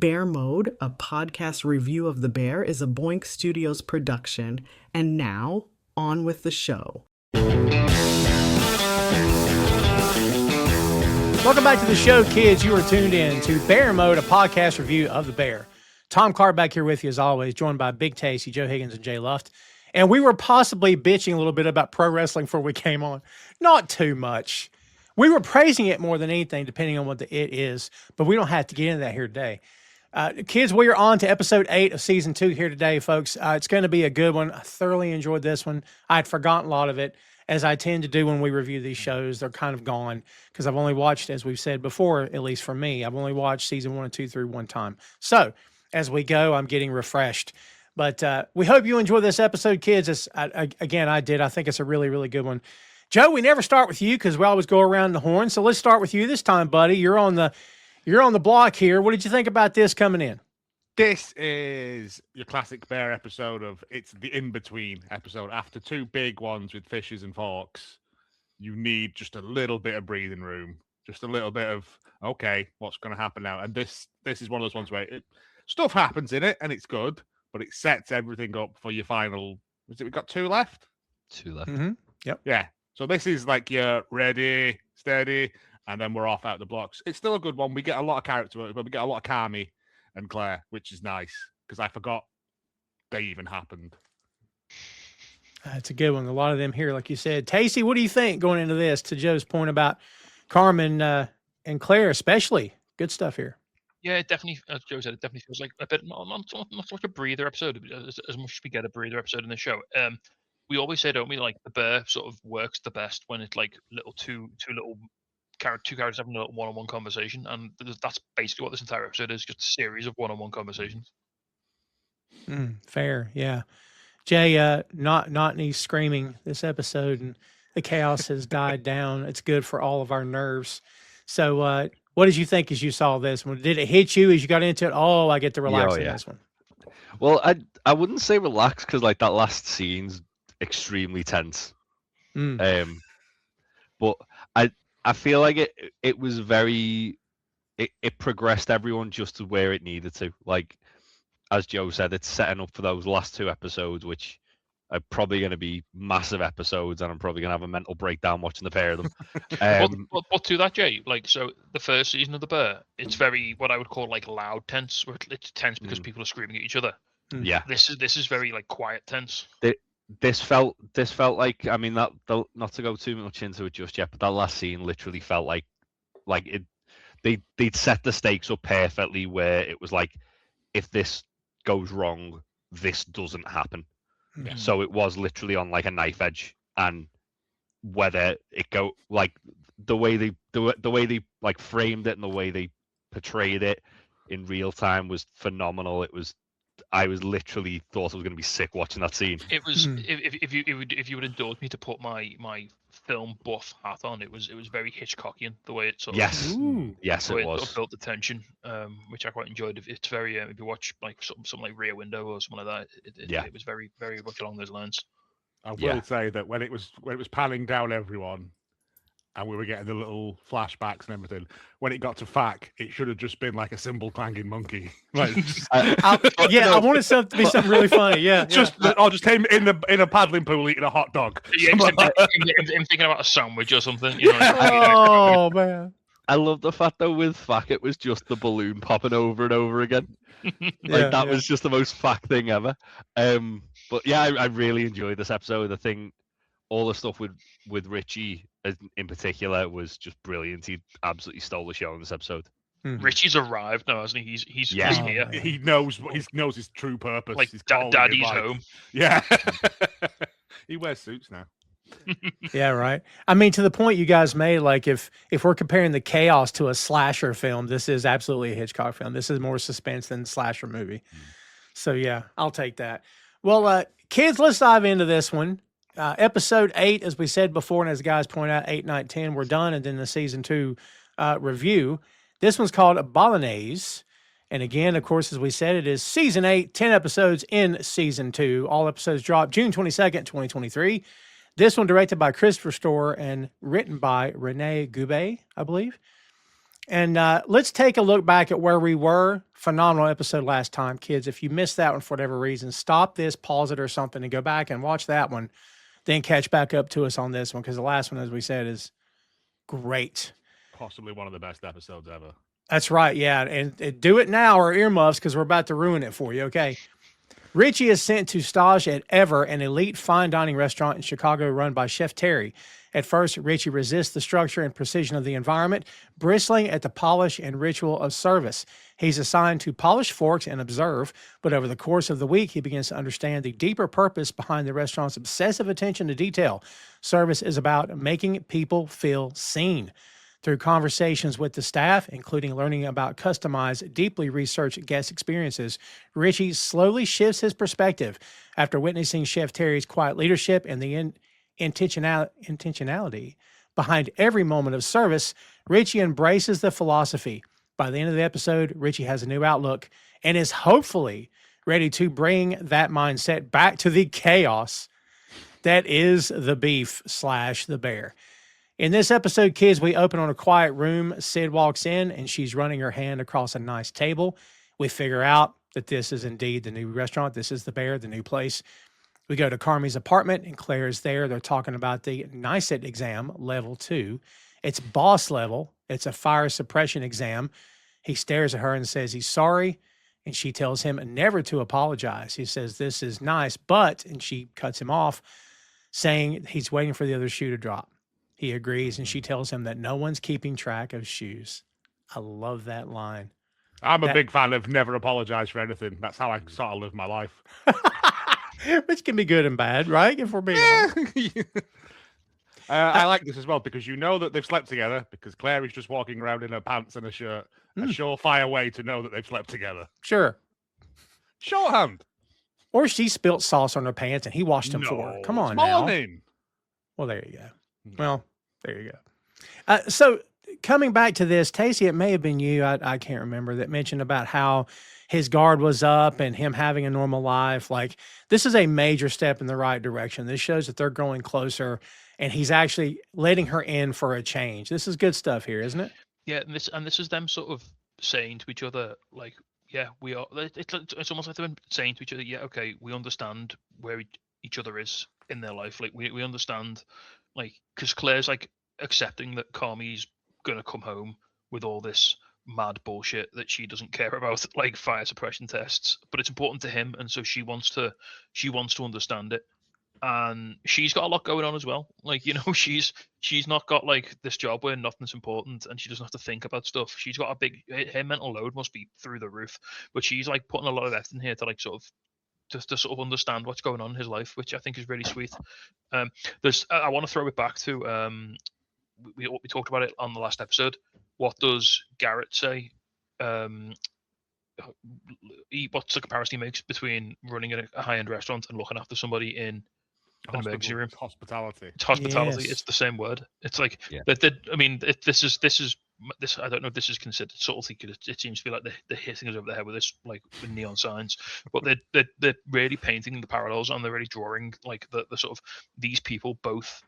Bear Mode, a podcast review of The Bear, is a Boink Studios production. And now, on with the show. Welcome back to the show, kids. You are tuned in to Bear Mode, a podcast review of The Bear. Tom Carr back here with you as always, joined by Big Tasty, Joe Higgins, and Jay Luft. And we were possibly bitching a little bit about pro wrestling before we came on. Not too much. We were praising it more than anything, depending on what the it is, but we don't have to get into that here today. Kids, we are on to episode 8 of season 2 here today, folks. It's going to be a good one. I thoroughly enjoyed this one. I had forgotten a lot of it, as I tend to do when we review these shows. They're kind of gone because I've only watched, as we've said before, at least for me, I've only watched season 1 and 2 through one time. So as we go, I'm getting refreshed. But we hope you enjoy this episode, kids. Again, I did. I think it's a really, really good one. Joe, we never start with you because we always go around the horn. So let's start with you this time, buddy. You're on the block here. What did you think about this coming in? This is your classic Bear episode it's the in-between episode. After 2 big ones with fishes and forks, you need just a little bit of breathing room. Just a little bit of, okay, what's going to happen now? And this is one of those ones where stuff happens in it and it's good, but it sets everything up for your final. We've got 2 left? 2 left. Mm-hmm. Yep. Yeah. So this is like your ready, steady, and then we're off out the blocks. It's still a good one. We get a lot of character, but we get a lot of Carmy and Claire, which is nice because I forgot they even happened. It's a good one. A lot of them here, like you said. Tasty, what do you think going into this, to Joe's point about Carmen and Claire especially? Good stuff here. Yeah, it definitely, as Joe said, it definitely feels like a bit, not so much a breather episode, as much as we get a breather episode in the show. We always say, don't we, like the Bear sort of works the best when it's like two characters having a little one-on-one conversation, and that's basically what this entire episode is, just a series of one-on-one conversations. Fair, yeah. Jay, not any screaming this episode, and the chaos has died down. It's good for all of our nerves. So what did you think as you saw this one? Did it hit you as you got into it? Oh, I get to relax in this one. Well, I wouldn't say relax because like that last scene's extremely tense. But I feel like it was very it progressed everyone just to where it needed to. Like as Joe said, it's setting up for those last 2 episodes, which are probably going to be massive episodes, and I'm probably going to have a mental breakdown watching the pair of them. But to that, Jay, like, so the first season of The Bear, it's very what I would call like loud tense, where it's tense because people are screaming at each other. Yeah, this is very like quiet tense. This felt like, I mean, that not to go too much into it just yet, but that last scene literally felt like they'd set the stakes up perfectly, where it was like, if this goes wrong, this doesn't happen. Yeah. So it was literally on like a knife edge, and whether it go like the way they like framed it and the way they portrayed it in real time was phenomenal. I was literally thought I was going to be sick watching that scene. It was if you would indulge me to put my film buff hat on, it was very Hitchcockian the way it sort of yes it was. Sort of built the tension, which I quite enjoyed. It's very if you watch like something like Rear Window or something like that, it was very, very much along those lines. I will say that when it was panning down everyone, and we were getting the little flashbacks and everything, when it got to Fack, it should have just been like a cymbal clanging monkey. Like, I wanted something to be something really funny. Yeah, just him in a paddling pool eating a hot dog. Yeah, I'm thinking about a sandwich or something. You know, oh man, I love the fact though with Fack it was just the balloon popping over and over again. That was just the most Fack thing ever. But yeah, I really enjoyed this episode. I think all the stuff with Richie in particular was just brilliant. He absolutely stole the show in this episode. Richie's arrived now, hasn't he? He's here. He knows his true purpose. Like Daddy's home. Yeah. He wears suits now. Yeah, right. I mean, to the point you guys made, like if we're comparing the chaos to a slasher film, this is absolutely a Hitchcock film. This is more suspense than slasher movie. So yeah, I'll take that. Well, kids, let's dive into this one. Episode 8, as we said before, and as the guys point out, 8, 9, 10, we're done, and then the season 2 review. This one's called Bolognese. And again, of course, as we said, it is season 8, 10 episodes in season 2. All episodes drop June 22nd, 2023. This one directed by Christopher Storer and written by Renee Gubay, I believe. And let's take a look back at where we were. Phenomenal episode last time, kids. If you missed that one for whatever reason, stop this, pause it or something, and go back and watch that one. Then catch back up to us on this one, because the last one, as we said, is great. Possibly one of the best episodes ever. That's right. Yeah. And do it now or earmuffs, because we're about to ruin it for you. Okay. Richie is sent to stage at Ever, an elite fine dining restaurant in Chicago run by Chef Terry. At first, Richie resists the structure and precision of the environment, bristling at the polish and ritual of service. He's assigned to polish forks and observe, but over the course of the week, he begins to understand the deeper purpose behind the restaurant's obsessive attention to detail. Service is about making people feel seen. Through conversations with the staff, including learning about customized, deeply researched guest experiences, Richie slowly shifts his perspective. After witnessing Chef Terry's quiet leadership and the intentionality behind every moment of service, Richie embraces the philosophy. By the end of the episode, Richie has a new outlook and is hopefully ready to bring that mindset back to the chaos that is the beef/the bear. In this episode, kids, we open on a quiet room. Sid walks in and she's running her hand across a nice table. We figure out that this is indeed the new restaurant. This is the bear, the new place. We go to Carmy's apartment and Claire is there. They're talking about the NICET exam, level 2. It's boss level. It's a fire suppression exam. He stares at her and says he's sorry. And she tells him never to apologize. He says, this is nice, but, and she cuts him off, saying he's waiting for the other shoe to drop. He agrees, and she tells him that no one's keeping track of shoes. I love that line. I'm a big fan of never apologize for anything. That's how I sort of live my life. Which can be good and bad, right? If we're being honest. I like this as well because you know that they've slept together because Claire is just walking around in her pants and a shirt. A surefire way to know that they've slept together. Sure. Shorthand. Or she spilt sauce on her pants and he washed them for her. Come on now. Well, there you go. Well, there you go. So coming back to this, Tacey, it may have been you, I can't remember, that mentioned about how his guard was up and him having a normal life. Like, this is a major step in the right direction. This shows that they're growing closer and he's actually letting her in for a change. This is good stuff here, isn't it? Yeah, and this is them sort of saying to each other, like, yeah, we are. It's almost like they've been saying to each other, yeah, okay, we understand where each other is in their life. Like, we understand, like, because Claire's like accepting that Carmy's gonna come home with all this mad bullshit that she doesn't care about, like fire suppression tests, but it's important to him, and so she wants to understand it. And she's got a lot going on as well. Like, you know, she's not got like this job where nothing's important and she doesn't have to think about stuff. She's got her mental load must be through the roof, but she's like putting a lot of effort in here to like sort of to sort of understand what's going on in his life, which I think is really sweet. I want to throw it back to we talked about it on the last episode. What does Garrett say? What's the comparison he makes between running a high-end restaurant and looking after somebody in an emergency room? Hospitality. It's hospitality. Yes. It's the same word. It's like that. I mean, this is. I don't know if this is considered subtlety because it seems to be like they're hitting us over the head with this, like with neon signs. But they're really painting the parallels and they're really drawing like the sort of these people both.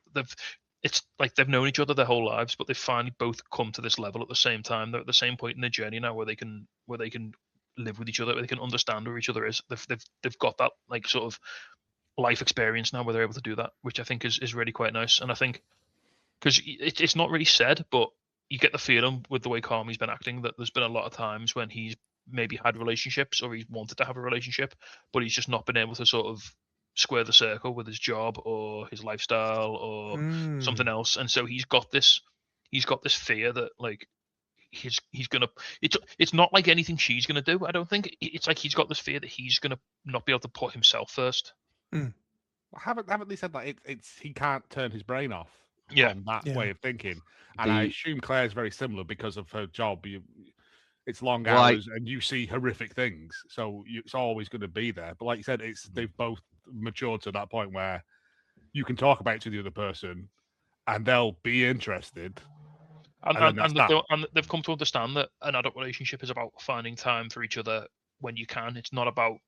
It's like they've known each other their whole lives, but they've finally both come to this level at the same time. They're at the same point in their journey now where they can live with each other, where they can understand where each other is. They've got that like sort of life experience now where they're able to do that, which I think is really quite nice. And I think because it's not really said, but you get the feeling with the way Carmy's been acting that there's been a lot of times when he's maybe had relationships or he's wanted to have a relationship, but he's just not been able to sort of square the circle with his job or his lifestyle or something else. And so he's got this fear that like he's gonna it's not like anything she's gonna do. I don't think it's like he's got this fear that he's gonna not be able to put himself first. Haven't they said that it's he can't turn his brain off from that way of thinking? And I assume Claire's very similar because of her job. It's long hours and you see horrific things, so it's always going to be there. But like you said, they've both matured to that point where you can talk about it to the other person and they'll be interested. And they've come to understand that an adult relationship is about finding time for each other when you can. It's not about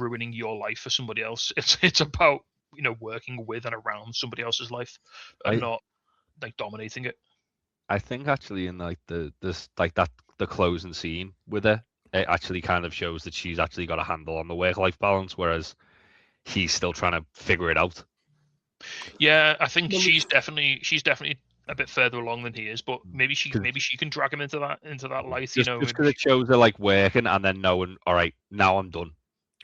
ruining your life for somebody else. It's about, you know, working with and around somebody else's life and not like dominating it. I think actually in like the closing scene with her, it actually kind of shows that she's actually got a handle on the work-life balance, whereas he's still trying to figure it out. Yeah, I think she's definitely a bit further along than he is, but maybe she can drag him into that light. Just because it shows her like working and then knowing, all right, now I'm done.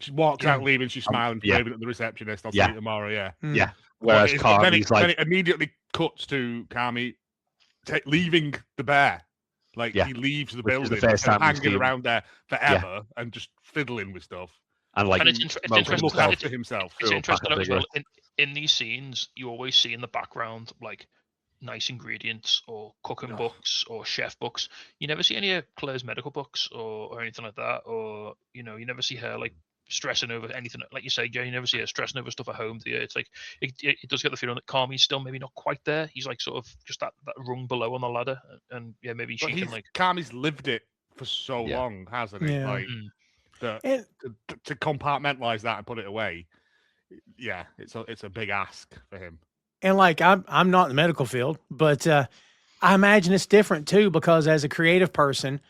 She walks out leaving, she's smiling, waving at the receptionist. I'll see you tomorrow. Yeah, yeah. Whereas Carmy's then it immediately cuts to Carmy leaving the bear. Like he leaves the building, hanging around there forever and just fiddling with stuff. And it's interesting. Look after himself. It's interesting as well. In these scenes, you always see in the background like nice ingredients or cooking books or chef books. You never see any of Claire's medical books or anything like that. Or you never see her like stressing over anything. Like you say, Jay, you never see her stressing over stuff at home. It's like it does get the feeling that Carmy's still maybe not quite there. He's like sort of just that rung below on the ladder, and maybe she can like. Carmy's lived it for so long, hasn't he? Yeah. Like to compartmentalize that and put it away. Yeah, it's a big ask for him. And like I'm not in the medical field, but I imagine it's different too, because as a creative person,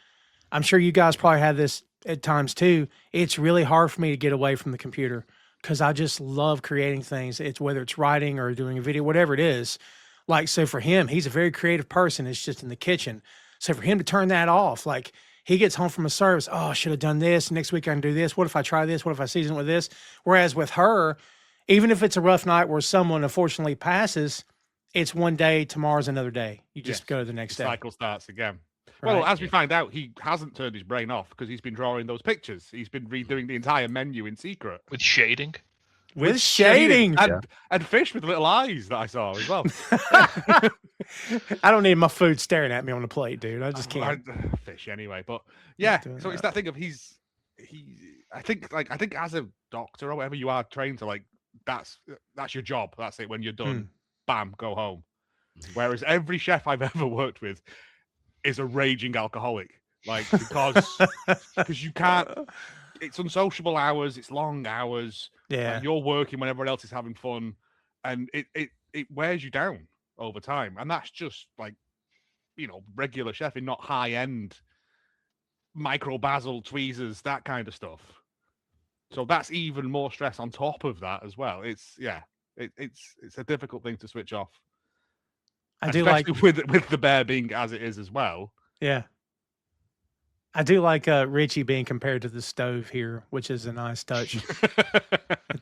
I'm sure you guys probably have this at times too. It's really hard for me to get away from the computer because I just love creating things. It's whether it's writing or doing a video, whatever it is. Like, so for him, he's a very creative person. It's just in the kitchen. So for him to turn that off, like he gets home from a service, oh, I should have done this. Next week I can do this. What if I try this? What if I season it with this? Whereas with her, even if it's a rough night where someone unfortunately passes, it's one day, tomorrow's another day. You just go to the next day. The cycle starts again. Right. Well, as we find out, he hasn't turned his brain off because he's been drawing those pictures. He's been redoing the entire menu in secret. With shading. With shading. And fish with little eyes that I saw as well. I don't need my food staring at me on the plate, dude. I just can't. Fish anyway. But yeah, so it's that thing of I think as a doctor or whatever you are trained to like, that's your job. That's it. When you're done, bam, go home. Whereas every chef I've ever worked with is a raging alcoholic, like because you can't. It's unsociable hours. It's long hours. Yeah, and you're working when everyone else is having fun, and it wears you down over time. And that's just like, regular chefing, not high end micro basil tweezers, that kind of stuff. So that's even more stress on top of that as well. It's a difficult thing to switch off. I do especially like with the bear being as it is as well. Yeah. I do like Richie being compared to the stove here, which is a nice touch.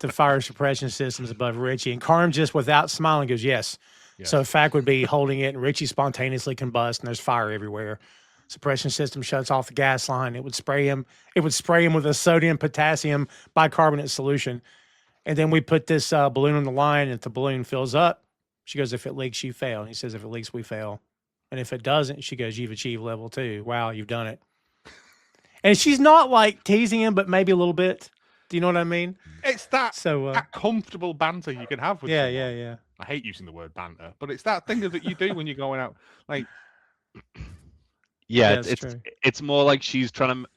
The fire suppression system's above Richie. And Carm just without smiling goes, yes. So fact would be holding it and Richie spontaneously combusts and there's fire everywhere. Suppression system shuts off the gas line. It would spray him. It would spray him with a sodium potassium bicarbonate solution. And then we put this balloon on the line. And if the balloon fills up, she goes, if it leaks, you fail. And he says, if it leaks, we fail. And if it doesn't, she goes, you've achieved level 2. Wow, you've done it. And she's not like teasing him, but maybe a little bit. Do you know what I mean? It's that comfortable banter you can have with someone. Yeah. I hate using the word banter, but it's that thing that you do when you're going out. Like, it's more like she's trying to.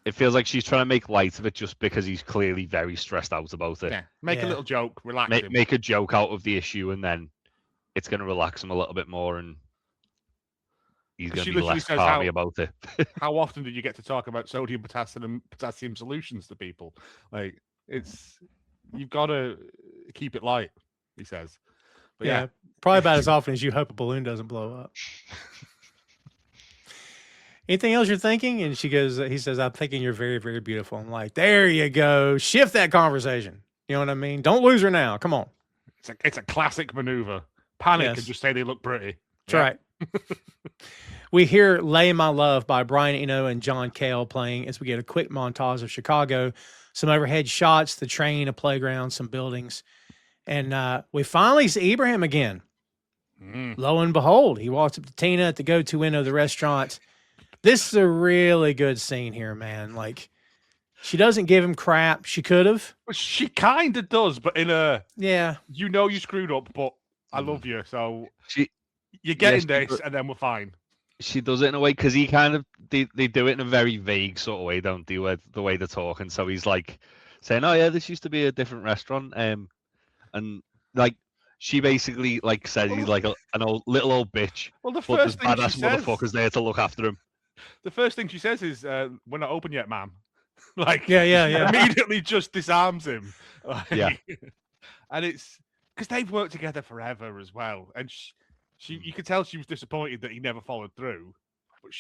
It feels like she's trying to make light of it just because he's clearly very stressed out about it. Yeah, make a little joke, relax him. Make a joke out of the issue, and then it's going to relax him a little bit more, and he's going to be less calmy about it. How often did you get to talk about sodium, potassium solutions to people? Like, you've got to keep it light, he says. But yeah, probably about as often as you hope a balloon doesn't blow up. Anything else you're thinking? And he says, I'm thinking you're very, very beautiful. I'm like, there you go. Shift that conversation. You know what I mean? Don't lose her now. Come on. It's a classic maneuver. Panic and just say they look pretty. That's right. We hear Lay My Love by Brian Eno and John Cale playing as we get a quick montage of Chicago, some overhead shots, the train, a playground, some buildings. And we finally see Ebraheim again. Lo and behold, he walks up to Tina at the go-to window of the restaurant. This is a really good scene here, man. Like, she doesn't give him crap. She could have. She kind of does, but in a... Yeah. You screwed up, but I love you, so... You're getting this, and then we're fine. She does it in a way, because he kind of... They do it in a very vague sort of way, don't they, with the way they're talking. So he's like, saying, oh, yeah, this used to be a different restaurant. And, like, she basically like says he's like an little old bitch. Well, the But there's first thing she badass says, motherfuckers there to look after him. the first thing she says is, "We're not open yet, ma'am." Like, Yeah. immediately just disarms him. Like, Yeah. and it's because they've worked together forever as well, and you could tell she was disappointed that he never followed through. But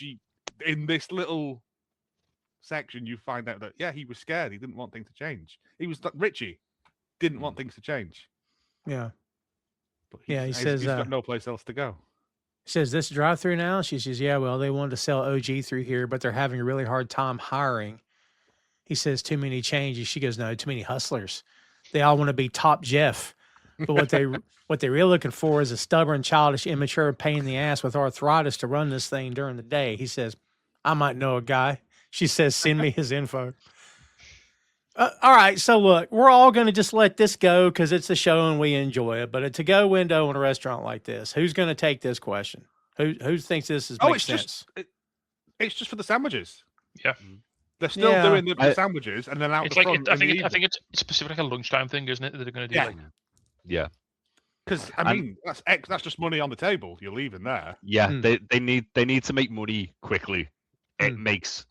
in this little section, you find out that he was scared. He didn't want things to change. He was like Richie, didn't want things to change. Yeah. But He says he's got no place else to go. He says, this drive-through now? She says, yeah, well, they wanted to sell OG through here, but they're having a really hard time hiring. He says, too many changes. She goes, no, too many hustlers. They all want to be top Jeff. But what they're really looking for is a stubborn, childish, immature pain in the ass with arthritis to run this thing during the day. He says, I might know a guy. She says, send me his info. All right, so look, we're all going to just let this go because it's a show and we enjoy it. But a to-go window in a restaurant like this, who's going to take this question? Who thinks this makes sense? It's just for the sandwiches. Yeah. They're still doing the sandwiches, and then out it's the like front. I think it's specific like a lunchtime thing, isn't it? That they're going to do. Yeah. Because I mean, that's just money on the table. You're leaving there. Yeah, they need to make money quickly. It makes,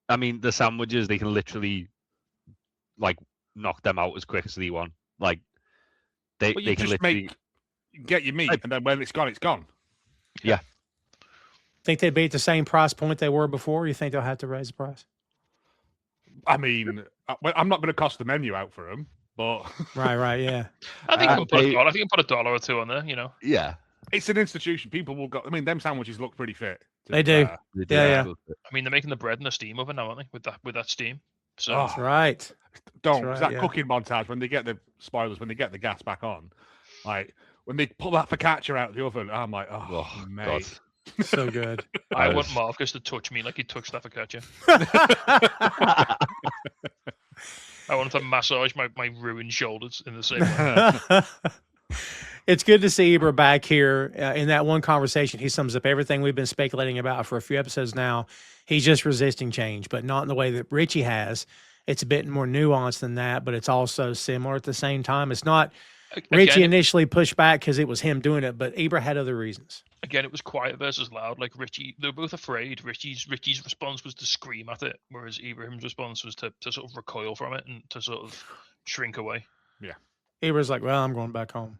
I mean, the sandwiches they can literally like knock them out as quick as they want. Like they can just literally get your meat, and then when it's gone, it's gone. Yeah. Think they'd be at the same price point they were before? Or you think they'll have to raise the price? I mean, I'm not going to cost the menu out for them, but right, yeah. I think you can put $1 or $2 on there. You know. Yeah. It's an institution. People will go. I mean, them sandwiches look pretty fit. They do. Yeah. I mean, they're making the bread in the steam oven now, aren't they? With that steam. So that's right. That cooking montage when they get the spoilers, when they get the gas back on, like when they pull that focaccia out of the oven, I'm like, oh mate, God. So good. I want Marcus to touch me like he touched that focaccia. I want him to massage my ruined shoulders in the same way. It's good to see Ebra back here. In that one conversation, he sums up everything we've been speculating about for a few episodes now. He's just resisting change, but not in the way that Richie has. It's a bit more nuanced than that, but it's also similar at the same time. It's not Richie initially pushed back because it was him doing it, but Ebra had other reasons. Again, it was quiet versus loud. Like Richie, they were both afraid. Richie's response was to scream at it, whereas Ebrahim's response was to sort of recoil from it and to sort of shrink away. Yeah. Ebra's like, well, I'm going back home.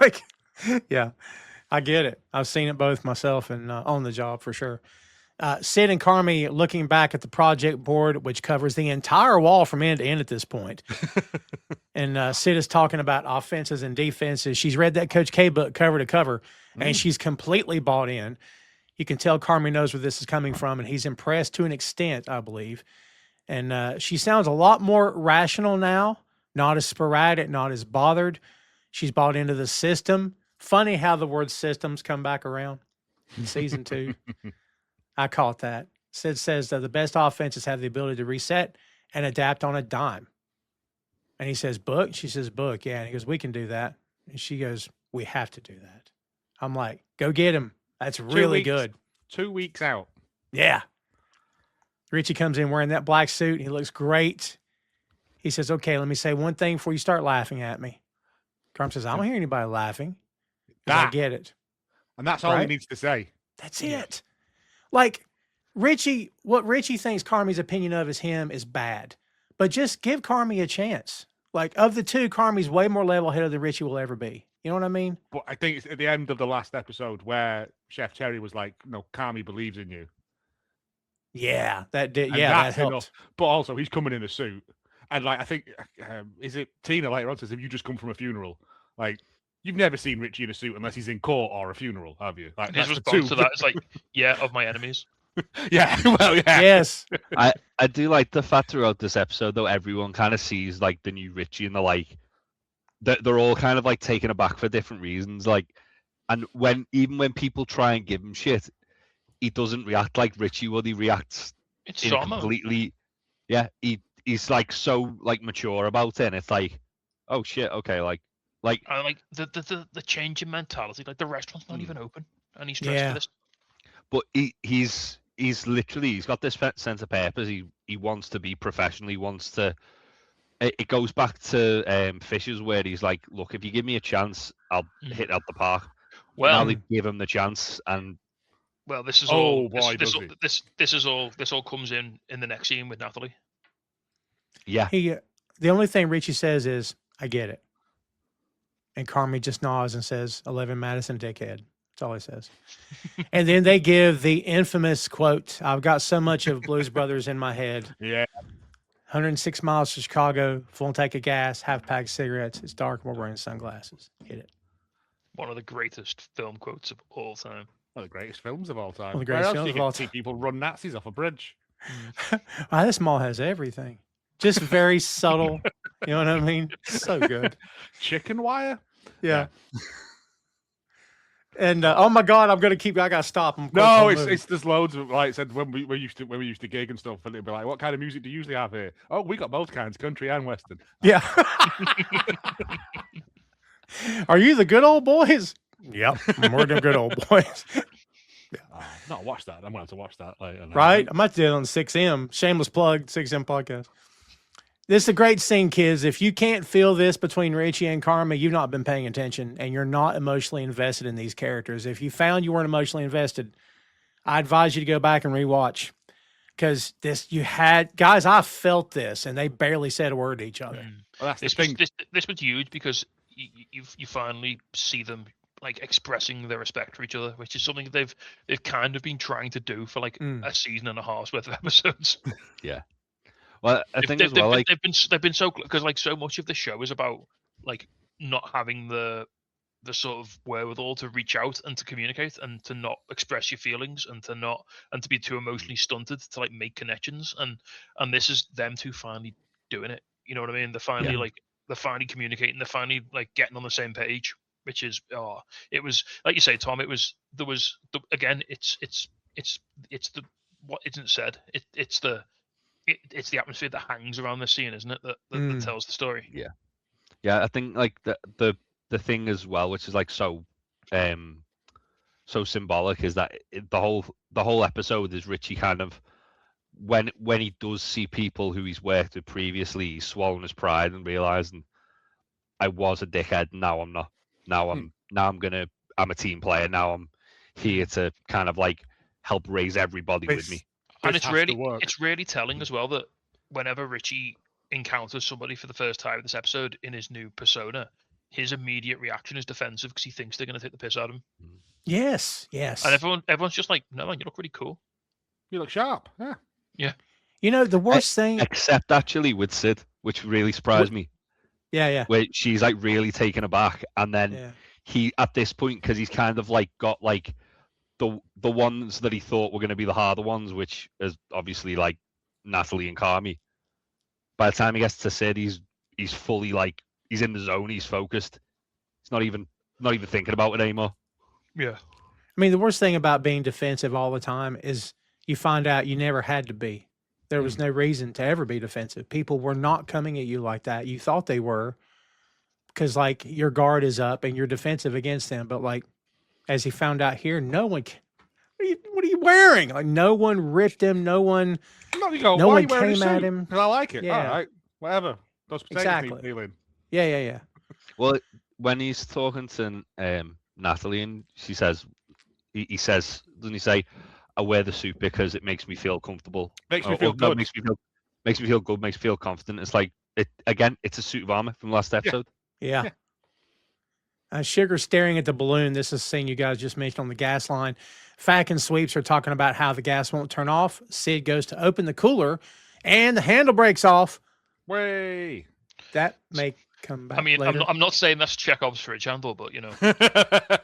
Like, yeah, I get it. I've seen it both myself and on the job for sure. Sid and Carmy looking back at the project board, which covers the entire wall from end to end at this point. And Sid is talking about offenses and defenses. She's read that Coach K book cover to cover, and she's completely bought in. You can tell Carmy knows where this is coming from, and he's impressed to an extent, I believe. And she sounds a lot more rational now, not as sporadic, not as bothered. She's bought into the system. Funny how the word systems come back around in season 2. I caught that. Sid says that the best offenses have the ability to reset and adapt on a dime. And he says, book? She says, book. Yeah. And he goes, we can do that. And she goes, we have to do that. I'm like, go get him. That's really good. 2 weeks out. Yeah. Richie comes in wearing that black suit. He looks great. He says, okay, let me say one thing before you start laughing at me. Carm says, I don't hear anybody laughing. I get it. And that's all he needs to say. That's it. Like, what Richie thinks Carmy's opinion of him is bad. But just give Carmy a chance. Like, of the two, Carmy's way more level-headed than Richie will ever be. You know what I mean? But I think it's at the end of the last episode where Chef Terry was like, no, Carmy believes in you. Yeah, that did. Yeah, that helped. Enough. But also, he's coming in a suit. And, like, I think, is it Tina later on says, have you just come from a funeral? Like, you've never seen Richie in a suit unless he's in court or a funeral, have you? Like, his response to that is like, yeah, of my enemies. Yeah, well, yeah. Yes. I do like the fact throughout this episode, though, everyone kind of sees, like, the new Richie and they're all kind of, like, taken aback for different reasons. Like, and even when people try and give him shit, he doesn't react like Richie would. He reacts completely... Yeah, he's like so like mature about it, and it's like, oh shit, okay, like the change in mentality. Like the restaurant's not even open, and he's dressed for this. But he's literally got this sense of purpose. He wants to be professional. He wants to it goes back to Fisher's where he's like, look, if you give me a chance, I'll hit out the park. But now Well, they give him the chance, and well, this is Oh, all. boy, This does he. this is all. This all comes in the next scene with Natalie. yeah, The only thing Richie says is, "I get it," and Carmy just nods and says, "11 Madison, dickhead." That's all he says. And then they give the infamous quote, "I've got so much of Blues Brothers in my head. Yeah. 106 miles to Chicago, full tank of gas, half pack of cigarettes. It's dark, and we're wearing sunglasses." Hit it. One of the greatest film quotes of all time. One of the greatest films of all time. One of the Where greatest else do films you of get all to see time. people run Nazis off a bridge? Wow, this mall has everything. Just very subtle. You know what I mean? So good. Chicken wire? Yeah. And oh my God, I gotta stop. No, it's there's loads of, like I said, when we used to gig and stuff, and it'd be like, what kind of music do you usually have here? Oh, we got both kinds, country and western. Yeah. Are you the good old boys? Yep, we're the good old boys. I've not watched that. I'm gonna have to watch that later. Right? I might do it on 6M. Shameless plug, 6M podcast. This is a great scene, kids. If you can't feel this between Richie and Carmy, you've not been paying attention and you're not emotionally invested in these characters. If you found you weren't emotionally invested, I advise you to go back and rewatch. Because guys, I felt this and they barely said a word to each other. Well, that's the This thing. this was huge because you finally see them like expressing their respect for each other, which is something they've kind of been trying to do for like a season and a half's worth of episodes. yeah. Well, I think they've, as well, like they've been so, because like so much of the show is about like not having the sort of wherewithal to reach out and to communicate and to not express your feelings and to be too emotionally stunted to like make connections, and this is them two finally doing it. You know what I mean? They're finally communicating. They're finally like getting on the same page, which is it was like you say, Tom. It's the what isn't said. It's the atmosphere that hangs around the scene, isn't it? That tells the story. Yeah, I think like the thing as well, which is like so symbolic, is that the whole episode is Richie kind of when he does see people who he's worked with previously, he's swallowing his pride and realizing I was a dickhead. Now I'm not. Now I'm a team player. Now I'm here to kind of like help raise everybody with me. And it's really telling as well that whenever Richie encounters somebody for the first time in this episode in his new persona, his immediate reaction is defensive because he thinks they're going to take the piss out of him. Yes. And everyone's just like, no man, you look really cool. You look sharp. Yeah. You know, the worst thing, except actually with Sid, which really surprised me. Yeah. Where she's like really taken aback, and then he at this point, because he's kind of like got like the ones that he thought were going to be the harder ones, which is obviously like Natalie and Carmy. By the time he gets to Sid, he's fully like he's in the zone. He's focused. He's not even thinking about it anymore. Yeah. I mean, the worst thing about being defensive all the time is you find out you never had to be. There was no reason to ever be defensive. People were not coming at you like that. You thought they were because like your guard is up and you're defensive against them. But like, as he found out here, no one. What are you wearing? Like no one ripped him. No one. No one came at him. Because I like it. Yeah. All right. Whatever. Those potatoes need peeling. Yeah. Well, when he's talking to Natalie and she says, he says, doesn't he say, I wear the suit because it makes me feel comfortable. Makes me feel good. Makes me feel good. Makes me feel confident. It's like it's a suit of armor from last episode. Yeah. Sugar staring at the balloon. This is a scene you guys just mentioned on the gas line. Fack and Sweeps are talking about how the gas won't turn off. Sid goes to open the cooler and the handle breaks off. Way. That may come back. I mean, later. I'm not saying that's Chekhov's fridge handle, but you know.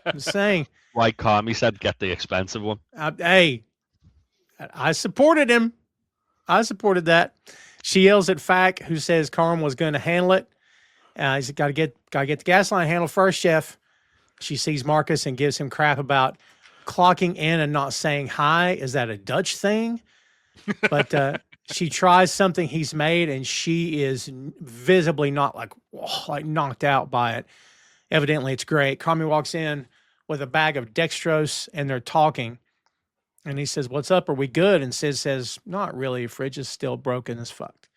I'm saying. Like Carmy said, get the expensive one. Hey, I supported him. I supported that. She yells at Fack, who says Carm was going to handle it. He's got to get the gas line handled first, Chef. She sees Marcus and gives him crap about clocking in and not saying hi. Is that a Dutch thing? But she tries something he's made, and she is visibly not like knocked out by it. Evidently, it's great. Carmy walks in with a bag of dextrose, and they're talking. And he says, "What's up? Are we good?" And Sid says, "Not really. Fridge is still broken as fuck."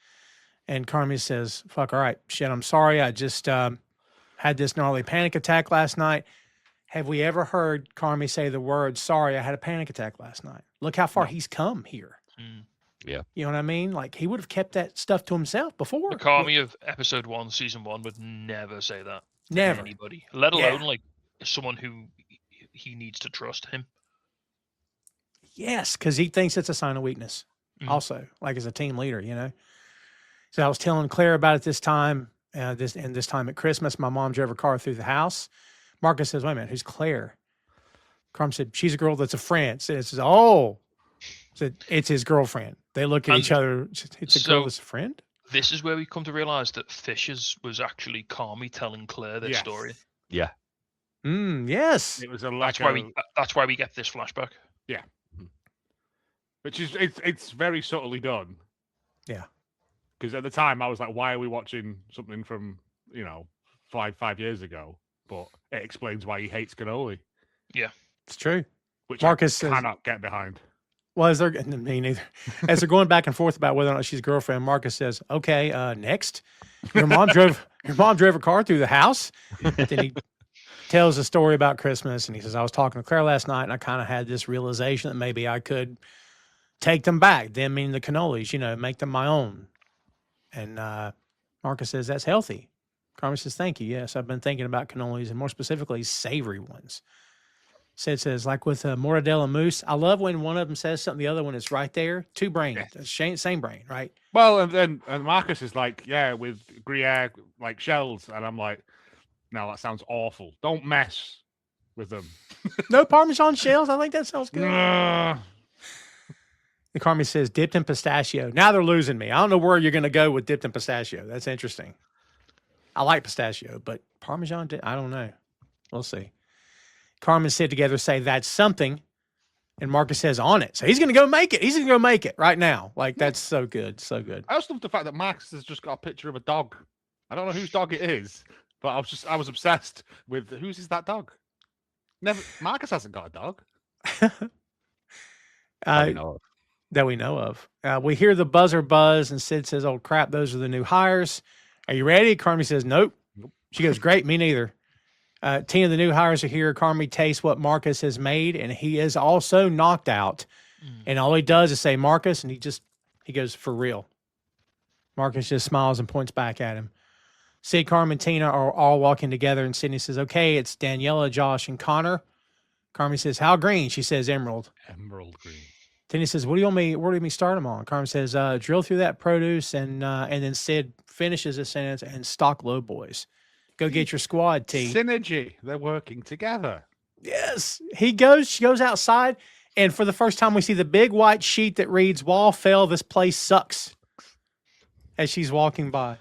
And Carmy says, fuck, all right, shit, I'm sorry. I just had this gnarly panic attack last night. Have we ever heard Carmy say the word, sorry, I had a panic attack last night? Look how far he's come here. Yeah. You know what I mean? Like, he would have kept that stuff to himself before. The Carmy of episode 1, season 1 would never say that. Never. To anybody, let alone like someone who he needs to trust him. Yes, because he thinks it's a sign of weakness. Also, like as a team leader, you know. So I was telling Claire about it this time, this time at Christmas. My mom drove her car through the house. Marcus says, "Wait a minute, who's Claire?" Carm said, "She's a girl that's a friend." So it says, "Oh," said it's his girlfriend. They look at each other. It's a girl that's a friend. This is where we come to realize that Fishes was actually Carmy telling Claire this story. Yeah. Yes. It was a that's why we get this flashback. Yeah. Which is it's very subtly done. Yeah. Because at the time I was like, why are we watching something from, 5 years ago? But it explains why he hates cannoli. Yeah. It's true. Which Marcus I cannot get behind. Well, as they're me neither. As they're going back and forth about whether or not she's a girlfriend, Marcus says, "Okay, next, your mom drove her car through the house." Then he tells a story about Christmas, and he says, "I was talking to Claire last night, and I kind of had this realization that maybe I could take them back. Them meaning the cannolis, make them my own." And Marcus says, "That's healthy." Carmen says, "Thank you. Yes, I've been thinking about cannolis, and more specifically, savory ones." Sid says, like with mortadella mousse, I love when one of them says something, the other one is right there. Two brains, same brain, right? Well, and Marcus is like, yeah, with Gruyere, like shells. And I'm like, no, that sounds awful. Don't mess with them. No Parmesan shells? I think that sounds good. Nah. The Carmy says, dipped in pistachio. Now they're losing me. I don't know where you're going to go with dipped in pistachio. That's interesting. I like pistachio, but Parmesan, I don't know. We'll see. Carmen and Sid together say that's something, and Marcus says on it. So he's going to go make it. He's going to go make it right now. Like, that's so good. So good. I also love the fact that Marcus has just got a picture of a dog. I don't know whose dog it is, but I was obsessed with whose is that dog? Marcus hasn't got a dog. That we know of. We hear the buzzer buzz, and Sid says, "Oh crap, those are the new hires. Are you ready?" Carmy says, "Nope." She goes, "Great, me neither." 10 of the new hires are here. Carmy tastes what Marcus has made, and he is also knocked out. And all he does is say, "Marcus," and he goes, "For real." Marcus just smiles and points back at him. Sid, Carmen, and Tina are all walking together, and Sydney says, "Okay, it's Daniela, Josh, and Connor." Carmen says, "How green?" She says, "Emerald." Emerald green. Tina says, where do you want me to start them on? Carmen says, drill through that produce, and then Sid finishes the sentence, and stock low, boys. Go get your squad, T. Synergy. They're working together. Yes. She goes outside, and for the first time we see the big white sheet that reads, "Wall fell, this place sucks," as she's walking by.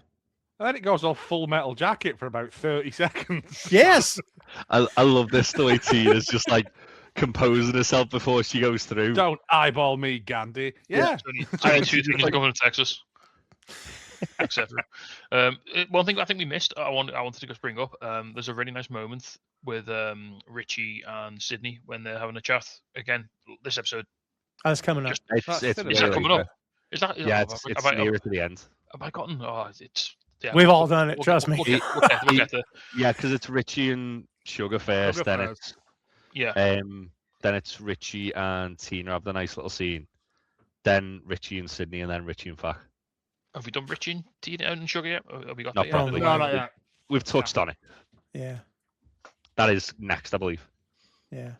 And then it goes all Full Metal Jacket for about 30 seconds. Yes. I love this, the way Tina's just like composing herself before she goes through. Don't eyeball me, Gandhi. Yeah. I had 2 things going to Texas. Etc. One thing I think we missed, I wanted to just bring up. There's a really nice moment with Richie and Sydney when they're having a chat. Again, this episode. Oh, it's coming up. Is that coming up? Is that? It's nearer to the end. Have I gotten? Oh, it's. Yeah, We've all done it. Trust me. We'll get there. Yeah, because it's Richie and Sugar first, then it's then it's Richie and Tina have the nice little scene. Then Richie and Sydney, and then Richie and Fak. Have we done Richie and Tina and Sugar yet? Have we got Not that properly. yet? No, We've touched on it. Yeah. That is next, I believe. Yeah.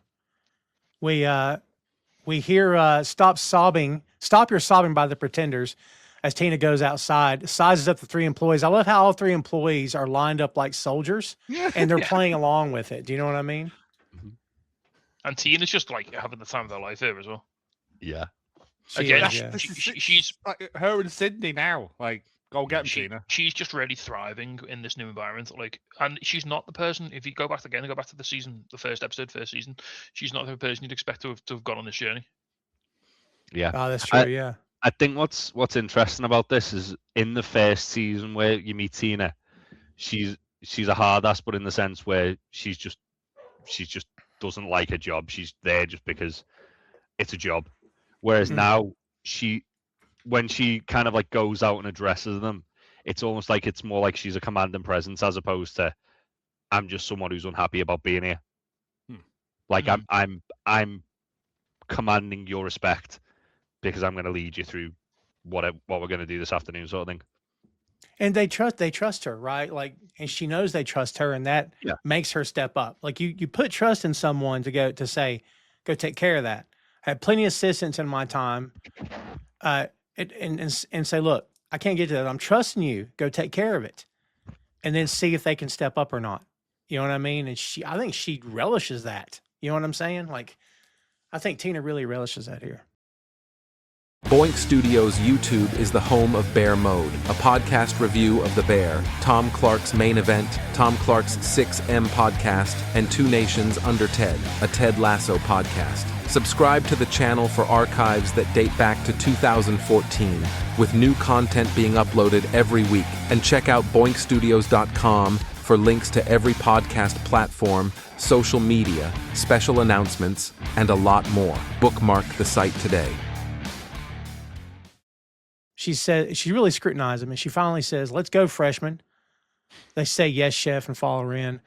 We hear Stop Your Sobbing by the Pretenders as Tina goes outside, sizes up the 3 employees. I love how all 3 employees are lined up like soldiers, and they're playing along with it. Do you know what I mean? And Tina's just like having the time of their life here as well. Yeah. She's like her and Sydney now. Like, go get them, Tina. She's just really thriving in this new environment. Like, and she's not the person. If you go back to the season, the first season, she's not the person you'd expect to have gone on this journey. Yeah. Oh, that's true. Yeah. I think what's interesting about this is in the first season where you meet Tina, she's a hard ass, but in the sense where she's just doesn't like her job. She's there just because it's a job. Whereas now when she kind of like goes out and addresses them, it's almost like it's more like she's a commanding presence as opposed to I'm just someone who's unhappy about being here. Like I'm commanding your respect because I'm going to lead you through what we're going to do this afternoon, sort of thing. And they trust her, right? Like, and she knows they trust her, and that makes her step up. Like you put trust in someone to go take care of that. I had plenty of assistants in my time, and say, look, I can't get to that. I'm trusting you. Go take care of it, and then see if they can step up or not. You know what I mean? And I think she relishes that. You know what I'm saying? Like, I think Tina really relishes that here. Boink Studios YouTube is the home of Bear Mode, a podcast review of The Bear, Tom Clark's Main Event, Tom Clark's 6M podcast, and Two Nations Under Ted, a Ted Lasso podcast. Subscribe to the channel for archives that date back to 2014, with new content being uploaded every week. And check out boinkstudios.com for links to every podcast platform, social media, special announcements, and a lot more. Bookmark the site today. She said she really scrutinized him, and she finally says, "Let's go, freshman." They say, "Yes, chef," and follow her in.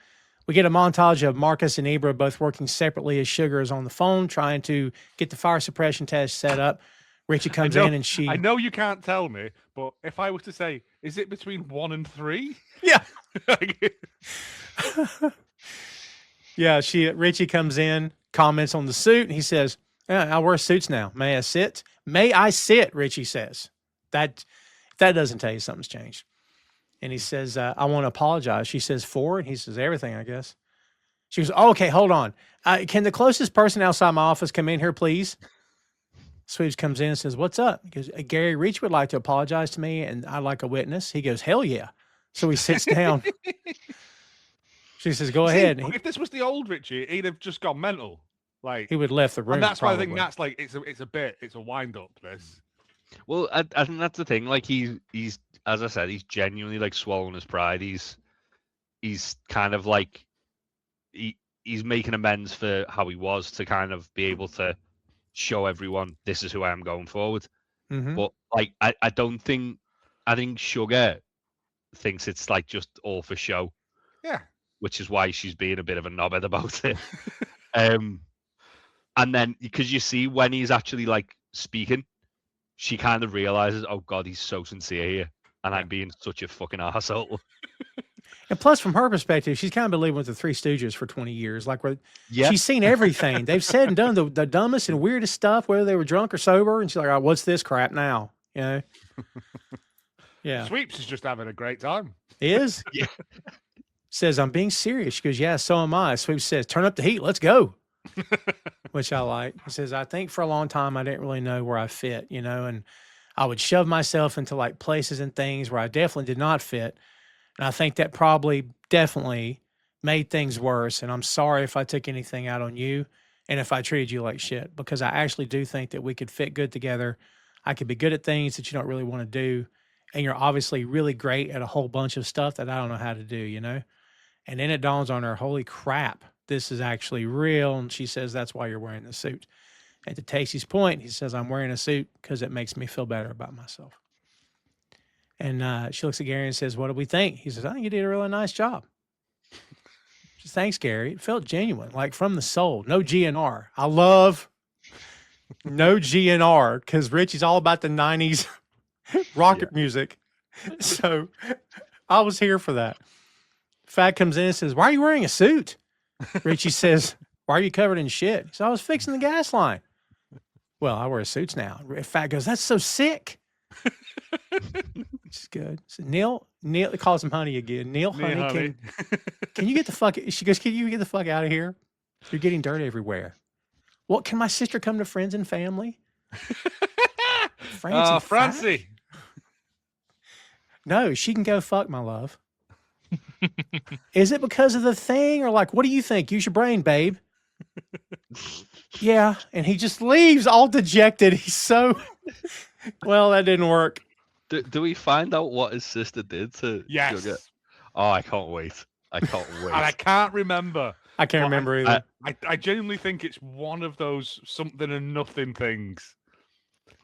We get a montage of Marcus and Ebra both working separately as Sugar is on the phone trying to get the fire suppression test set up. Richie comes in and she... I know you can't tell me, but if I was to say, is it between 1 and 3? Yeah. Yeah, Richie comes in, comments on the suit, and he says, I wear suits now. May I sit? May I sit, Richie says. That doesn't tell you something's changed. And he says, I want to apologize. She says, for? And he says, everything, I guess. She goes, oh, okay, hold on. Can the closest person outside my office come in here, please? Sweeps comes in and says, what's up? He goes, Gary Reach would like to apologize to me, and I'd like a witness. He goes, hell yeah. So he sits down. She says, go ahead. If this was the old Richie, he'd have just gone mental. Like, he would have left the room. And that's probably. why I think that's like, it's a wind up, this. Well, I think that's the thing. Like he's as I said, he's genuinely like swallowing his pride. He's kind of like he's making amends for how he was to kind of be able to show everyone this is who I am going forward. Mm-hmm. But like I think Sugar thinks it's like just all for show. Yeah. Which is why she's being a bit of a knobhead about it. And then because you see when he's actually like speaking, she kind of realizes, oh God, he's so sincere here, and I'm being such a fucking asshole. And plus, from her perspective, she's kind of been living with the Three Stooges for 20 years. Like, she's seen everything. They've said and done the dumbest and weirdest stuff, whether they were drunk or sober. And she's like, oh, what's this crap now? You know? Yeah. Sweeps is just having a great time. He is? Yeah. Says, I'm being serious. She goes, yeah, so am I. Sweeps says, turn up the heat. Let's go. Which I like. He says, I think for a long time, I didn't really know where I fit, you know, and I would shove myself into like places and things where I definitely did not fit. And I think that probably definitely made things worse. And I'm sorry if I took anything out on you and if I treated you like shit, because I actually do think that we could fit good together. I could be good at things that you don't really want to do. And you're obviously really great at a whole bunch of stuff that I don't know how to do, you know? And then it dawns on her, holy crap, this is actually real. And she says, that's why you're wearing the suit. And to Tacy's point, he says, I'm wearing a suit because it makes me feel better about myself. And she looks at Gary and says, what do we think? He says, I think you did a really nice job. She says, thanks, Gary. It felt genuine, like from the soul. No GNR. I love no GNR because Richie's all about the 90s rocket music. So I was here for that. Fat comes in and says, why are you wearing a suit? Richie says, why are you covered in shit? He says, I was fixing the gas line. Well, I wear suits now. Fat goes, that's so sick. Which is good. So Neil calls him Honey again. Neil, honey, can you get the fuck, she goes, can you get the fuck out of here? You're getting dirt everywhere. What, can my sister come to friends and family? Francie. No, she can go fuck, my love. Is it because of the thing or like, what do you think? Use your brain, babe. Yeah. And he just leaves all dejected. He's so, well, that didn't work. Do we find out what his sister did to Sugar? Oh, I can't wait. I can't wait. And I can't remember. I can't remember either. I genuinely think it's one of those something and nothing things.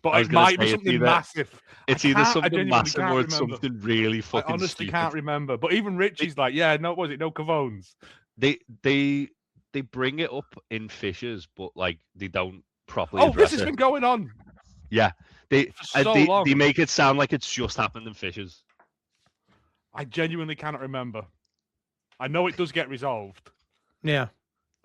But it might be something massive. It's either something massive or it's something really fucking I honestly stupid. can't remember. But even Richie's like, yeah, no, was it no Cavones? They bring it up in Fishers, but like they don't properly. Oh, this has been going on. Yeah, they long. they make it sound like it's just happened in Fishers. I genuinely cannot remember. I know it does get resolved. Yeah.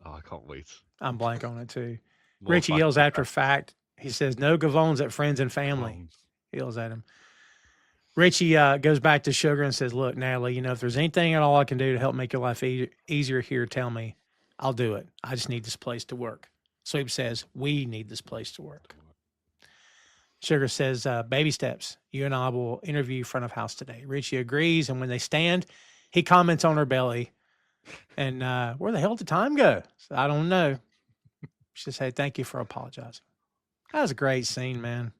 Oh, I can't wait. I'm blank on it too. More Richie fact yells than after fact. He says, "No Gavones at friends and family." He yells at him. Richie goes back to Sugar and says, "Look, Natalie, if there's anything at all I can do to help make your life easier here, tell me. I'll do it. I just need this place to work." Sweep says, "We need this place to work." Sugar says, "Baby steps. You and I will interview front of house today." Richie agrees, and when they stand, he comments on her belly. And where the hell did time go? So, I don't know. She says, "Hey, thank you for apologizing." That was a great scene, man.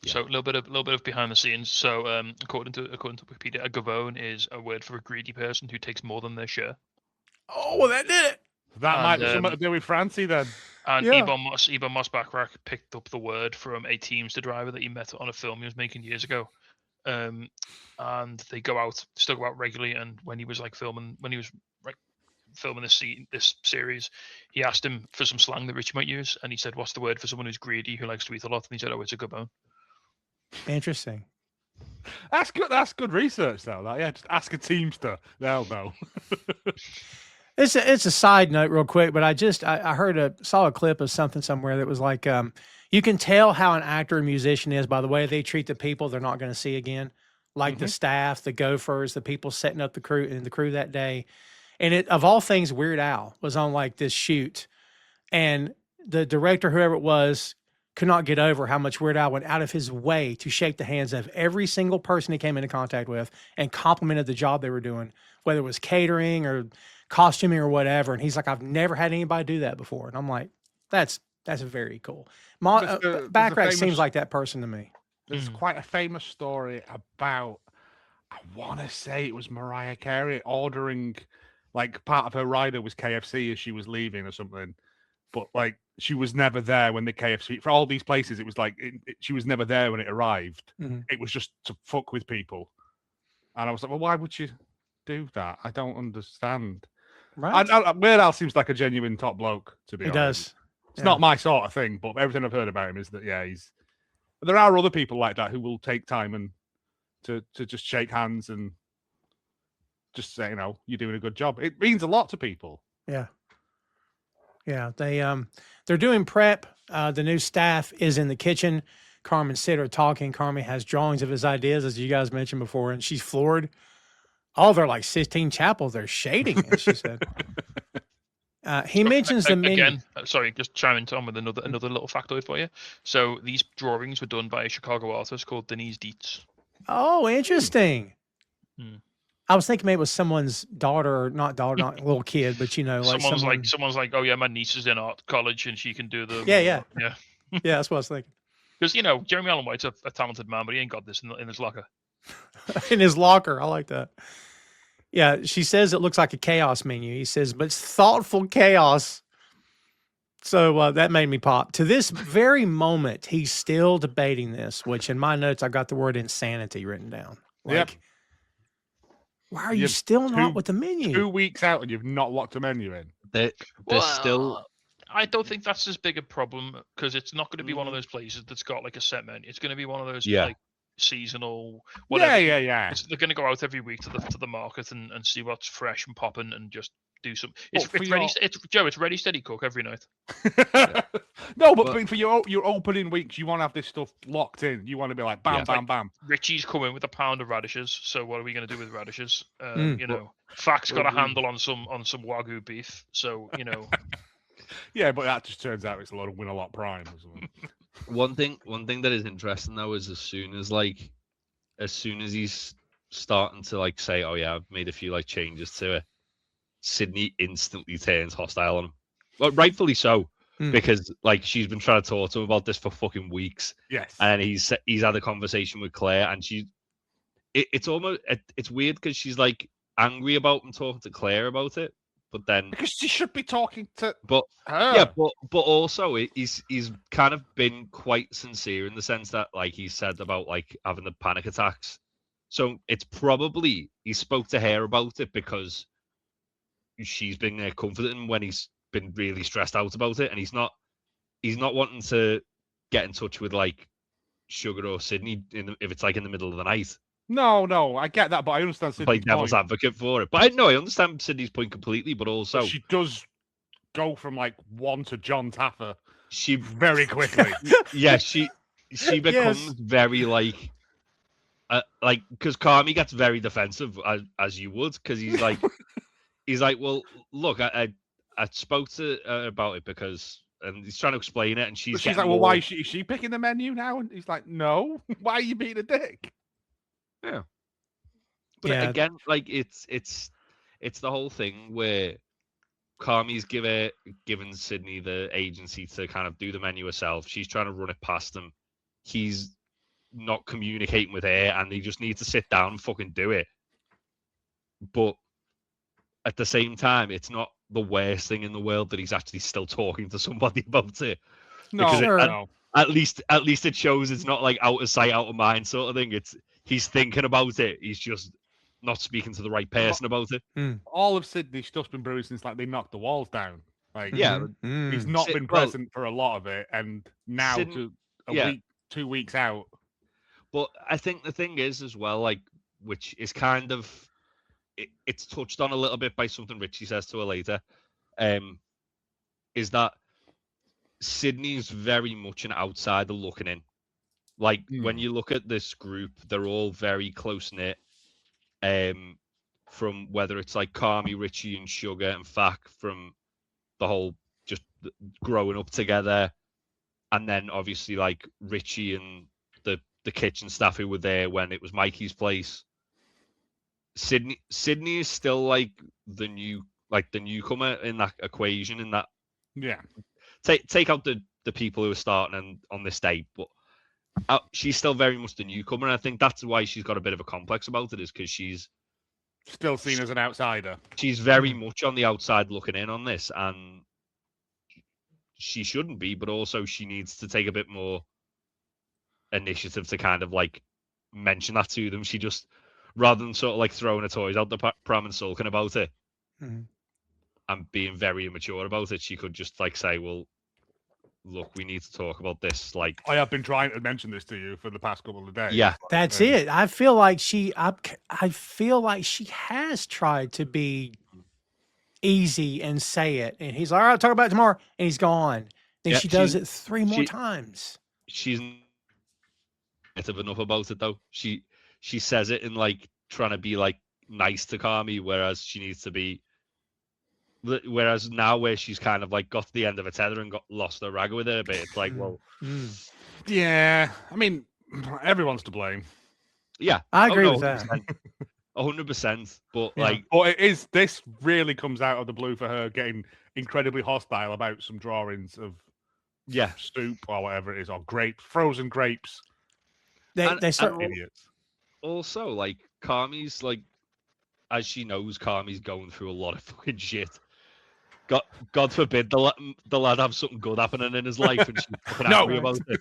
Yeah. So a little bit of behind the scenes. So according to Wikipedia, a gavone is a word for a greedy person who takes more than their share. Oh, well, that did it. That might be something to do with Francie then. And Ebon Moss Backrack picked up the word from a Teamster driver that he met on a film he was making years ago. And they still go out regularly. And when he was filming this series, he asked him for some slang that Richie might use, and he said, "What's the word for someone who's greedy, who likes to eat a lot?" And he said, "Oh, it's a gabone." Interesting. That's good. That's good research, though. Just ask a Teamster; they'll know. It's a side note, real quick, but I saw a clip of something somewhere that was like, you can tell how an actor or musician is by the way they treat the people they're not going to see again, like the staff, the gophers, the people setting up the crew that day. And of all things, Weird Al was on like this shoot, and the director, whoever it was, could not get over how much Weird Al went out of his way to shake the hands of every single person he came into contact with and complimented the job they were doing, whether it was catering or costuming or whatever. And he's like, "I've never had anybody do that before." And I'm like, that's very cool. Backrack seems like that person to me. There's quite a famous story about, I want to say it was Mariah Carey ordering, like part of her rider was KFC as she was leaving or something. But like she was never there when the KFC, for all these places, it was like she was never there when it arrived. It was just to fuck with people. And I was like, well, why would you do that? I don't understand. Right. Weird Al seems like a genuine top bloke, to be honest. He does. It's not my sort of thing, but everything I've heard about him is that, there are other people like that who will take time and to just shake hands and just say, you're doing a good job. It means a lot to people. Yeah. Yeah. They're doing prep. The new staff is in the kitchen. Carmen and Sid are talking. Carmy has drawings of his ideas, as you guys mentioned before, and she's floored. Oh, they're like Sistine Chapel. They're shading it, she said. He mentions the menu. Again, sorry, just chiming in with another little factoid for you. So these drawings were done by a Chicago artist called Denise Dietz. Oh, interesting. I was thinking maybe it was someone's daughter, not little kid, but someone's like, "Oh yeah, my niece is in art college and she can do the." Yeah. Yeah, that's what I was thinking. Because Jeremy Allen White's a talented man, but he ain't got this in his locker. In his locker, I like that. Yeah, she says it looks like a chaos menu. He says, but it's thoughtful chaos. So that made me pop. To this very moment, he's still debating this, which in my notes, I got the word insanity written down. Like, why are you still not with the menu? 2 weeks out and you've not locked a menu in. They're still... I don't think that's as big a problem because it's not going to be one of those places that's got like a set menu. It's going to be one of those like seasonal, whatever. Yeah. They're going to go out every week to the market and see what's fresh and popping and just do some. It's ready. It's ready, steady cook every night. No, but for your opening weeks, you want to have this stuff locked in. You want to be like bam, bam. Richie's coming with a pound of radishes. So what are we going to do with radishes? Fact's got a handle on some Wagyu beef. So Yeah, but that just turns out it's a lot of Win-A-Lot Prime or something. One thing that is interesting though is as soon as he's starting to say, "Oh yeah, I've made a few changes to it," Sydney instantly turns hostile on him. Well, rightfully so, because she's been trying to talk to him about this for fucking weeks. Yes, and he's had a conversation with Claire, and it's weird because she's angry about him talking to Claire about it, but then because she should be talking to but her. yeah, but also he's kind of been quite sincere in the sense that like he said about like having the panic attacks. So it's probably he spoke to her about it because she's been comforting when he's been really stressed out about it, and he's not wanting to get in touch with like Sugar or Sydney if it's like in the middle of the night. No, I get that, but I understand Sydney's Play devil's point. advocate for it. But I understand Sydney's point completely, but also But she does go from like one to John Taffer she very quickly. yeah, she becomes very like because Carmy gets very defensive as you would, because he's like, well, look, I spoke to her about it because, and he's trying to explain it, and she's like, well, why is she picking the menu now? And he's like, no, why are you being a dick? Yeah. But again, like it's the whole thing where Carmy's given Sydney the agency to kind of do the menu herself. She's trying to run it past him. He's not communicating with her, and they just need to sit down and fucking do it. But at the same time, it's not the worst thing in the world that he's actually still talking to somebody about it. No, at least it shows it's not like out of sight, out of mind sort of thing. It's he's thinking about it. He's just not speaking to the right person about it. All of Sydney's stuff's been brewed since like they knocked the walls down. Like he's not been present for a lot of it, and now week, 2 weeks out. But I think the thing is as well, like, which is kind of it's touched on a little bit by something Richie says to her later, is that Sydney's very much an outsider looking in. Like when you look at this group, they're all very close knit. From whether it's like Carmy, Richie, and Sugar, and Fack, from the whole just growing up together, and then obviously like Richie and the kitchen staff who were there when it was Mikey's place. Sydney is still like the newcomer in that equation. In that, take out the people who are starting on this day, but she's still very much the newcomer. And I think that's why she's got a bit of a complex about it, is because she's still seen as an outsider. She's very much on the outside looking in on this, and she shouldn't be, but also she needs to take a bit more initiative to kind of like mention that to them. She just, rather than sort of like throwing her toys out the pram and sulking about it and being very immature about it, she could just like say, well, look, we need to talk about this. Like, I have been trying to mention this to you for the past couple of days. Yeah, that's it. I feel like I feel like she has tried to be easy and say it, and he's like, all right, talk about it tomorrow, and he's gone. Then she does it 3 more times. She's enough about it though. She says it in like trying to be like nice to Carmy, whereas she needs to be. Whereas now, where she's kind of like got to the end of a tether and got lost her rag with her a bit, it's like, well, yeah. I mean, everyone's to blame. Yeah, I agree with that. 100%. But it is. This really comes out of the blue for her getting incredibly hostile about some drawings of soup or whatever it is, or frozen grapes. They start idiots. Also, like Carmy's like, as she knows, Carmy's going through a lot of fucking shit. God forbid the lad have something good happening in his life, and she's fucking angry about it.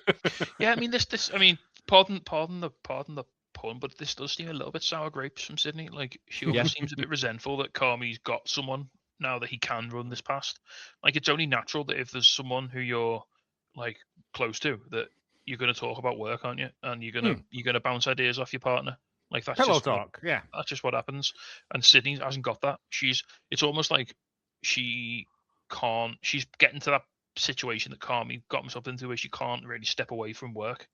Yeah, I mean this. I mean, pardon the pun, but this does seem a little bit sour grapes from Sydney. Like she almost seems a bit resentful that Carmy's got someone now that he can run this past. Like it's only natural that if there's someone who you're like close to, that you're going to talk about work, aren't you? And you're gonna bounce ideas off your partner. Like that's pillow just talk. That's just what happens. And Sydney hasn't got that. It's almost like she can't. She's getting to that situation that Carmy got himself into, where she can't really step away from work,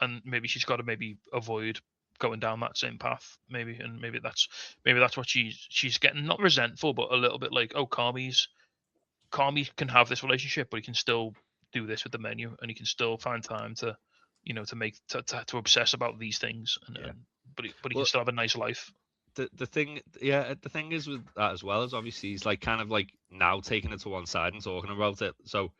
and maybe she's got to avoid going down that same path. Maybe that's what she's getting, not resentful, but a little bit like, oh, Carmy can have this relationship, but he can still do this with the menu, and he can still find time to to obsess about these things, but he can still have a nice life. The thing is with that as well, is obviously he's like kind of like now taking it to one side and talking about it. So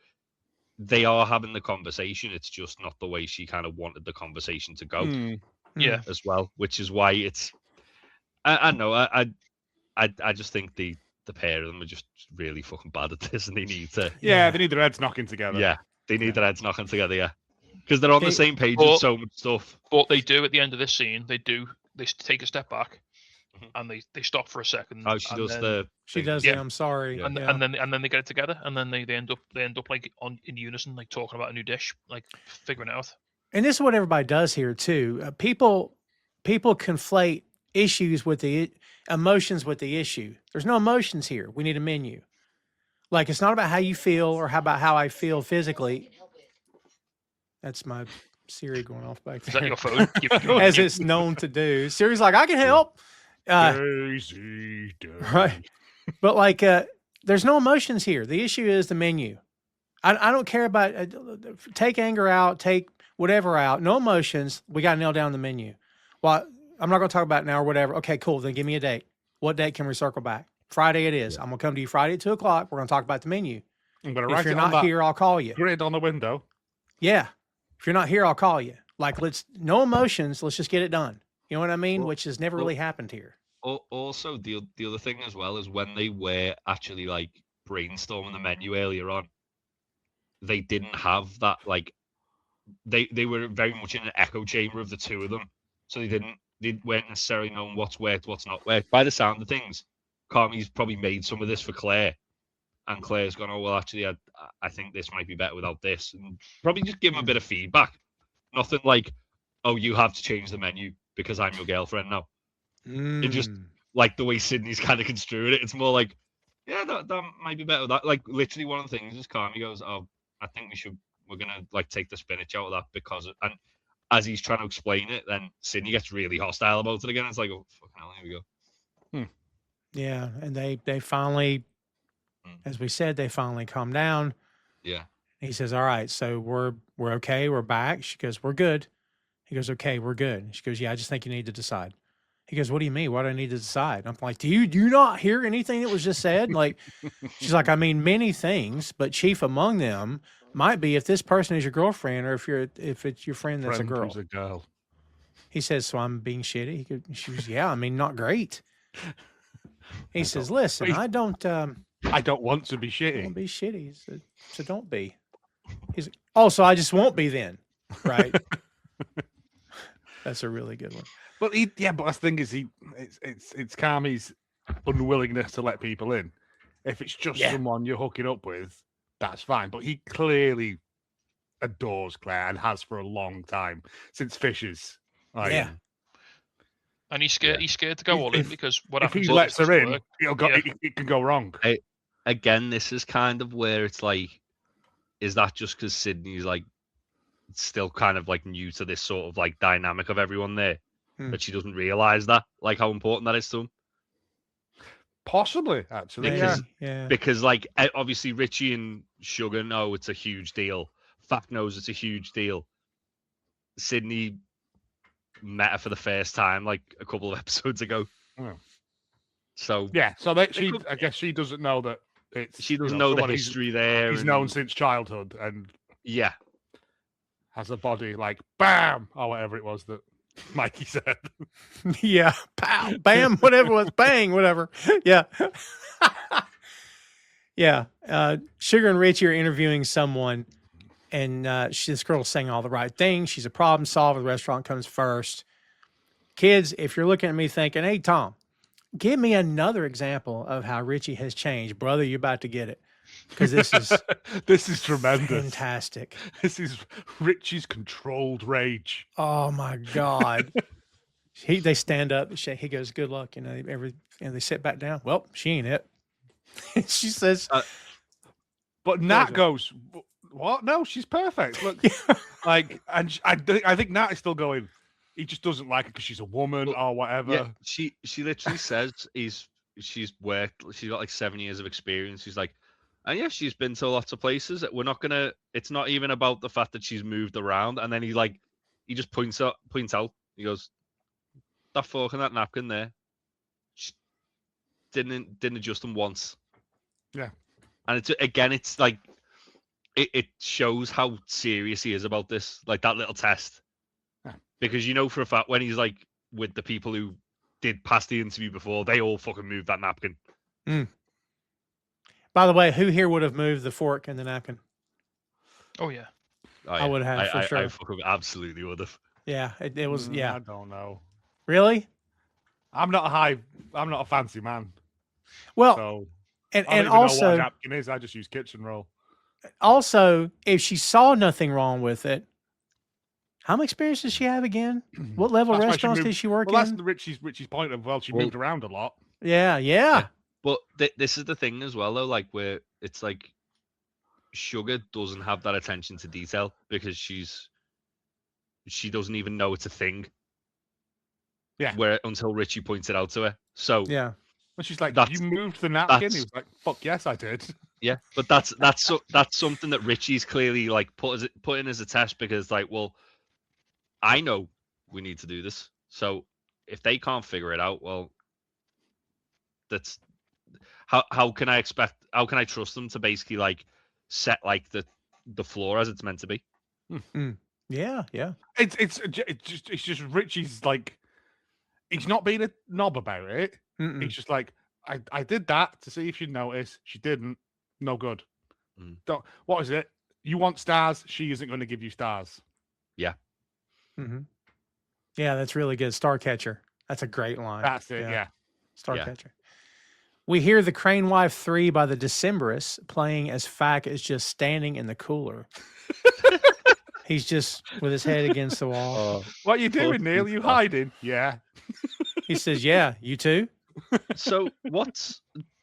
they are having the conversation. It's just not the way she kind of wanted the conversation to go. Yeah, as well, which is why it's. I know. I just think the the pair of them are just really fucking bad at this, and they need to. Yeah, they need their heads knocking together. Yeah, they need their heads knocking together. Yeah, because they're on the same page But- with so much stuff. But they do at the end of this scene. They take a step back, and they stop for a second. Oh, she and does then, She does Yeah. it. I'm sorry. and, Yeah. and then they get it together, and then they end up like in unison, like talking about a new dish, like figuring it out. And this is what everybody does here too. People conflate issues with the emotions with the issue. There's no emotions here. We need a menu. Like, it's not about how you feel or about how I feel physically. That's my Siri going off back Is there. that your phone? As it's known to do. Siri's like, I can help. Daisy, Right. But like, there's no emotions here. The issue is the menu. I don't care about, take anger out, take whatever out. No emotions. We got to nail down the menu. Well, I'm not going to talk about it now or whatever. Okay, cool. Then give me a date. What date can we circle back? Friday it is. I'm going to come to you Friday at 2 o'clock. We're going to talk about the menu. I'm gonna If write you're it on not that here, I'll call you. grid on the window. Yeah. If you're not here, I'll call you. Like, no emotions. Let's just get it done. You know what I mean? Well- Which has never really happened here. Also, the other thing as well is when they were actually like brainstorming the menu earlier on, they didn't have that, like they were very much in an echo chamber of the two of them, so they weren't necessarily knowing what's worked, what's not worked. By the sound of things, Carmy's probably made some of this for Claire, and Claire's gone, oh well, actually I think this might be better without this, and probably just give them a bit of feedback. Nothing like, oh, you have to change the menu because I'm your girlfriend now. It just, like the way Sydney's kind of construed it, it's more like, yeah, that might be better. That, like, literally one of the things is Carmy goes, oh, I think we're gonna like take the spinach out of that because and as he's trying to explain it, then Sydney gets really hostile about it again. It's like, oh fucking hell, here we go. Yeah. And they finally, as we said, they finally calm down. Yeah. He says, all right, so we're okay. We're back. She goes, we're good. He goes, okay, we're good. She goes, yeah, I just think you need to decide. He goes, what do you mean? What do I need to decide? I'm like, do you not hear anything that was just said? Like, she's like, I mean, many things, but chief among them might be if this person is your girlfriend or if it's your friend that's Friend a girl. who's a girl. He says, so I'm being shitty. She goes, yeah, I mean, not great. He says, listen, I don't want to be shitty. Don't be shitty. So don't be. He's like, also, I just won't be then. Right. That's a really good one. But but the thing is, it's Carmy's unwillingness to let people in. If it's just someone you're hooking up with, that's fine. But he clearly adores Claire and has for a long time, since Fishes. Like, Yeah. And he's scared. He's scared to go all in because what if happens he if lets it her doesn't in, work? it can go wrong. Again, this is kind of where it's like, is that just because Sydney's like still kind of like new to this sort of like dynamic of everyone there, that she doesn't realize that, like how important that is to him? Possibly, actually. Because like obviously Richie and Sugar know it's a huge deal. Fact knows it's a huge deal. Sydney met her for the first time like a couple of episodes ago. Oh. So I guess she doesn't know that it's. She doesn't know the history there. He's known since childhood, and has a body like bam or whatever it was that Mikey said. Yeah, pow, bam, whatever it was, bang, whatever. Yeah. Yeah. Sugar and Richie are interviewing someone, and this girl's saying all the right things. She's a problem solver. The restaurant comes first. Kids, if you're looking at me thinking, hey, Tom, give me another example of how Richie has changed. Brother, you're about to get it. Because this is tremendous. Fantastic. This is Richie's controlled rage. Oh my God. They stand up and shake. He goes, good luck. And they sit back down. Well, she ain't it. She says, but Nat goes, what? No, she's perfect. Look, like, and I think Nat is still going, he just doesn't like her because she's a woman or whatever. Yeah, she literally says she's got like 7 years of experience. She's like, and yeah, she's been to lots of places. It's not even about the fact that she's moved around. And then he just points out, he goes, that fork and that napkin there, she didn't adjust them once. Yeah. And it's like, it shows how serious he is about this, like that little test. Yeah. Because for a fact when he's like with the people who did pass the interview before, they all fucking moved that napkin. By the way, who here would have moved the fork and the napkin? Oh yeah. Oh, I would have, for sure. I fucking absolutely would have. Yeah, it was. Yeah, I don't know. really. I'm not a fancy man. Well, So and I don't even know what a napkin is. I just use kitchen roll. Also, if she saw nothing wrong with it, how much experience does she have again? What level That's why she restaurants moved- did she work Well, that's in? Richie's point of she moved around a lot. Yeah. But this is the thing as well, though. Like where it's like Sugar doesn't have that attention to detail because she doesn't even know it's a thing. Yeah. Where until Richie points it out to her. So yeah. And she's like, That's- "You moved the napkin." that's- He was like, "Fuck yes, I did." yeah, but that's something that Richie's clearly like put in as a test because like, well, I know we need to do this. So if they can't figure it out, well, that's how can I trust them to basically like set like the floor as it's meant to be? Yeah. It's just Richie's like, he's not being a knob about it. Mm-mm. He's just like, I did that to see if she'd notice. She didn't. No good. Don't. What is it? You want stars? She isn't going to give you stars. Mm-hmm. Yeah, that's really good. Star catcher. That's a great line. That's it. Yeah. Star catcher. We hear the Crane Wife 3 by the Decemberists playing as Fack is just standing in the cooler. He's just with his head against the wall. What are you doing, Neil? You hiding? Yeah. He says, "Yeah, you too." So what's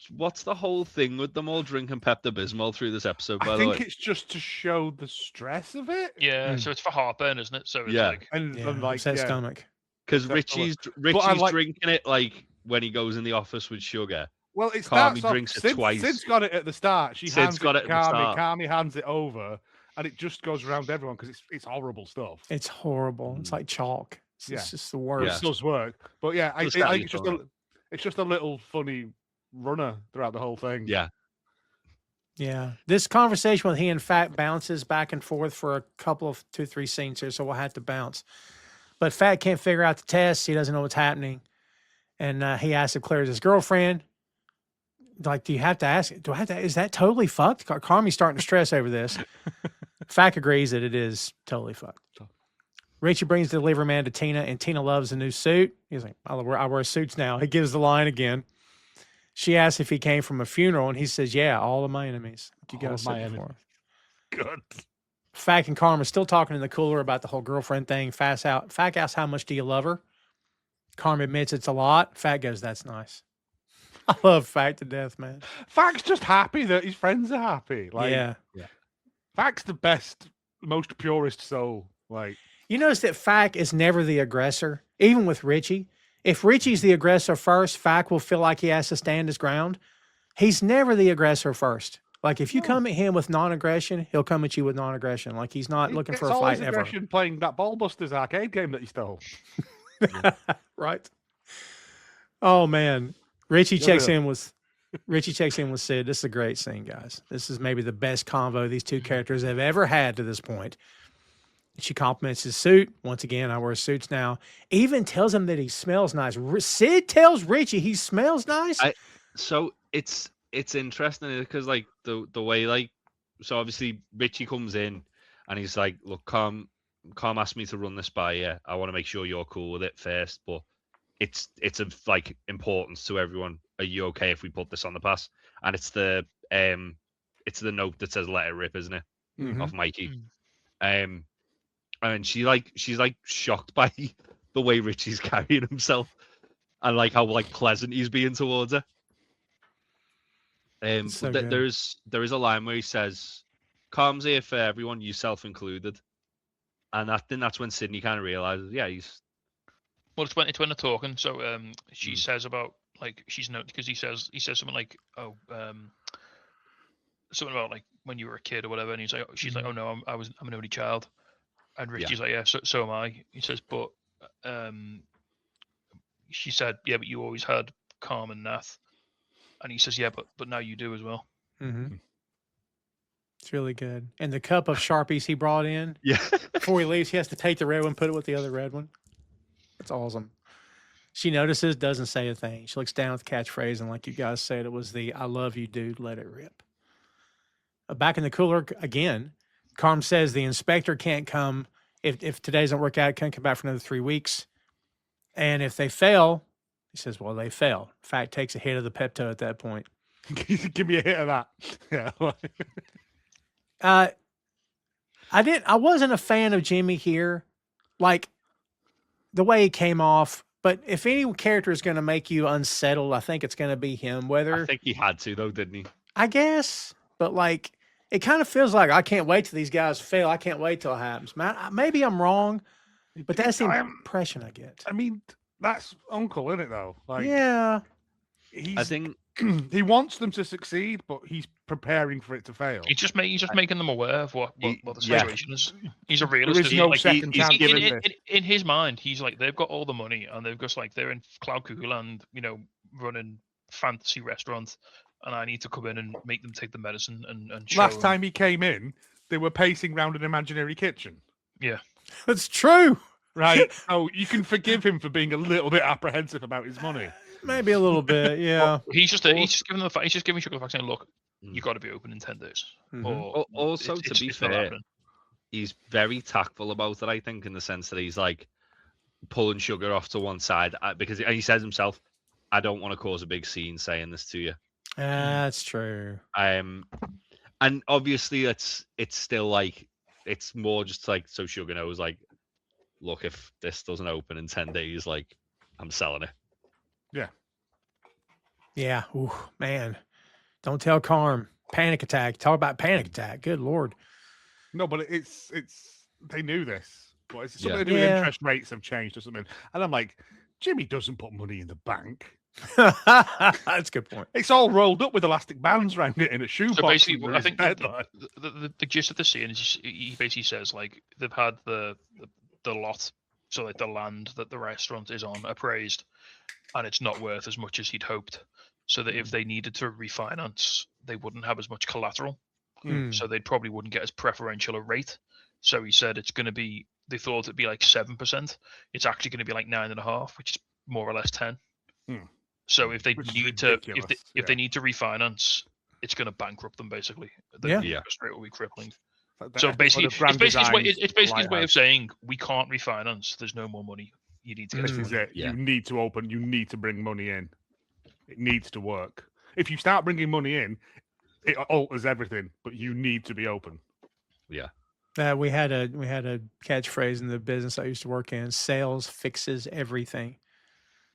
the whole thing with them all drinking Pepto-Bismol through this episode? By I the way, think it's just to show the stress of it. Yeah, so it's for heartburn, isn't it? So it's like, And Yeah, like, upset yeah. stomach. because Richie's drinking it like when he goes in the office with Sugar. Well, it Carmy starts off, drinks it Sid's, twice. Sid's got it at the start. She Sid's hands got it it to at the Carmy. start. Carmy hands it over, and it just goes around everyone because it's horrible stuff. It's horrible. It's like chalk. It's just the worst. It does work, but yeah, I Does think that it's just a little funny runner throughout the whole thing. Yeah. Yeah. This conversation with he and Fat bounces back and forth for a couple of 2-3 scenes here, so we'll have to bounce. But Fat can't figure out the test. He doesn't know what's happening. And he asks if Claire's his girlfriend. Like, do you have to ask? Do I have to? Is that totally fucked? Carmy's starting to stress over this. Fat agrees that it is totally fucked. Richie brings the delivery man to Tina, and Tina loves the new suit. He's like, I wear suits now. He gives the line again. She asks if he came from a funeral, and he says, yeah, all of my enemies. You got to say before. Good. Fack and Carm are still talking in the cooler about the whole girlfriend thing. Fack asks, how much do you love her? Carm admits it's a lot. Fack goes, that's nice. I love Fack to death, man. Fack's just happy that his friends are happy. Like, yeah. Fack's the best, most purest soul. Like, you notice that Fack is never the aggressor, even with Richie. If Richie's the aggressor first, Fack will feel like he has to stand his ground. He's never the aggressor first. Like, if you come at him with non-aggression, he'll come at you with non-aggression. Like, he's not looking for a fight ever. Aggression playing that Ballbusters arcade game that he stole. Right. Oh, man. Richie checks in with Sid. This is a great scene, guys. This is maybe the best convo these two characters have ever had to this point. She compliments his suit. Once again, I wear suits now. Even tells him that he smells nice. Sid tells Richie he smells nice. So it's interesting because like the way like, so obviously Richie comes in and he's like, look, Carm asked me to run this by you. I want to make sure you're cool with it first, but it's of like importance to everyone. Are you okay if we put this on the pass? And it's the note that says let it rip, isn't it? Mm-hmm. Of Mikey. And she's like shocked by the way Richie's carrying himself and like how like pleasant he's being towards her. So but there is a line where he says, "Calm's here for everyone, yourself included," and I think that's when Sydney kind of realizes, yeah, he's. Well, it's when they're talking. So she says about like she's no because he says something like something about like when you were a kid or whatever, and he's like she's like, oh no, I'm an only child. And Richie's like, yeah, so am I. He says, but she said, yeah, but you always had Carm and Nath. And he says, yeah, but now you do as well. Mm-hmm. It's really good. And the cup of Sharpies he brought in, yeah, before he leaves, he has to take the red one, put it with the other red one. That's awesome. She notices, doesn't say a thing. She looks down at the catchphrase, and like you guys said, it was the "I love you, dude. Let it rip." back in the cooler again. Carm says the inspector can't come if today doesn't work out. Can't come back for another 3 weeks. And if they fail, he says, well, they fail. In fact, takes a hit of the Pepto at that point. Give me a hit of that. Yeah. I wasn't a fan of Jimmy here, like the way he came off. But if any character is going to make you unsettled, I think it's going to be him. I think he had to, though, didn't he? I guess, but like it kind of feels like I can't wait till these guys fail. I can't wait till it happens. Man, maybe I'm wrong, but that's the impression I get. I mean, that's Uncle, isn't it? Though, like, yeah, I think he wants them to succeed, but he's preparing for it to fail. He's just making them aware of what the situation is. He's a realist. There is no second chance given this. In his mind, he's like, they've got all the money and they've just like they're in Cloud Cuckoo Land, running fantasy restaurants, and I need to come in and make them take the medicine and show Last time he came in, they were pacing around an imaginary kitchen. Yeah, that's true. Right. So you can forgive him for being a little bit apprehensive about his money. Maybe a little bit, yeah. He's just giving Sugar the fact saying, look, you got to be open in 10 days. Mm-hmm. Also, to be fair, he's very tactful about it, I think, in the sense that he's like pulling Sugar off to one side because he says himself, I don't want to cause a big scene saying this to you. That's true. And obviously it's still like, it's more just like, so Sugar knows, like, look, if this doesn't open in 10 days, like, I'm selling it. Yeah. Yeah. Ooh, man. Don't tell Carm. Panic attack. Talk about panic attack. Good Lord. No, but it's they knew this. But it's something to do with interest rates have changed or something. And I'm like, Jimmy doesn't put money in the bank. That's a good point. It's all rolled up with elastic bands around it in a shoebox. So basically, I think the gist of the scene is he basically says, like, they've had the lot, so like the land that the restaurant is on, appraised, and it's not worth as much as he'd hoped. So that if they needed to refinance, they wouldn't have as much collateral. So they probably wouldn't get as preferential a rate. So he said it's going to be, they thought it'd be like 7%. It's actually going to be like 9.5%, which is more or less 10. So if they need to, if they need to refinance, it's going to bankrupt them basically. The interest rate will be crippling. So basically, it's basically his way of saying we can't refinance. There's no more money. You need to get this is it. Yeah. You need to open. You need to bring money in. It needs to work. If you start bringing money in, it alters everything. But you need to be open. Yeah. We had a catchphrase in the business I used to work in: sales fixes everything.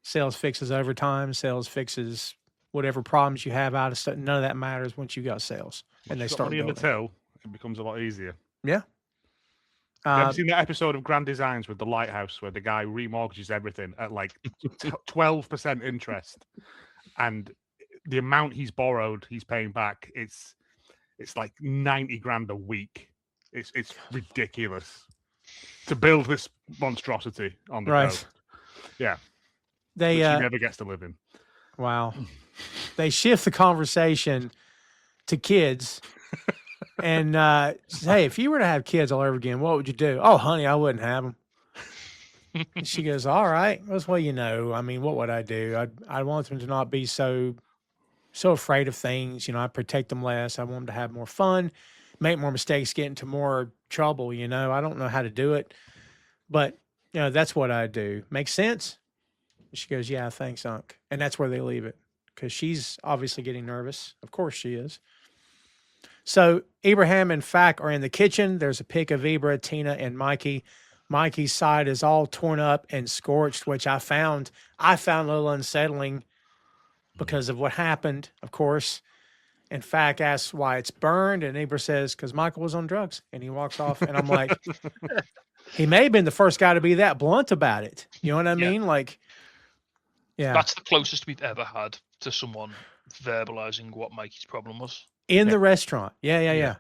Sales fixes overtime. Sales fixes whatever problems you have out of stuff. None of that matters once you got sales and they start money in the till. It becomes a lot easier. Yeah. Have you seen that episode of Grand Designs with the lighthouse where the guy remortgages everything at like 12% interest, and the amount he's borrowed, he's paying back. It's like 90 grand a week. It's ridiculous to build this monstrosity on the coast. Yeah. Which he never gets to live in. Wow. They shift the conversation to kids. And hey, if you were to have kids all over again, what would you do? Oh, honey, I wouldn't have them. And she goes, all right. Well, I mean, what would I do? I want them to not be so afraid of things. I protect them less. I want them to have more fun, make more mistakes, get into more trouble. I don't know how to do it, but that's what I do. Make sense? She goes, yeah, thanks, Unc. And that's where they leave it because she's obviously getting nervous. Of course she is. So Ebraheim and Fack are in the kitchen. There's a pic of Ibra, Tina, and Mikey. Mikey's side is all torn up and scorched, which I found a little unsettling because of what happened, of course. And Fack asks why it's burned, and Ibra says, because Michael was on drugs. And he walks off, and I'm like, he may have been the first guy to be that blunt about it. You know what I mean? Like, yeah. That's the closest we've ever had to someone verbalizing what Mikey's problem was. In the restaurant. Yeah.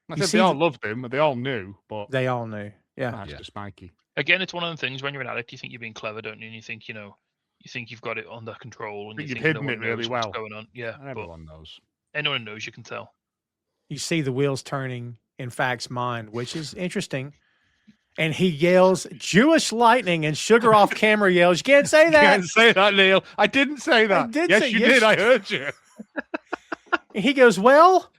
I said they all loved him, they all knew, but they all knew. Yeah. That's just Mikey. Again, it's one of the things when you're an addict, you think you're being clever, don't you? And you think, you think you've got it under control, and you've hidden it really well. What's going on. Yeah. Everyone knows. Anyone knows, you can tell. You see the wheels turning in Fact's mind, which is interesting. And he yells, Jewish lightning, and Sugar off camera yells, you can't say that. You can't say that, Neil. I didn't say that. Yes, you did. I heard you. He goes, well,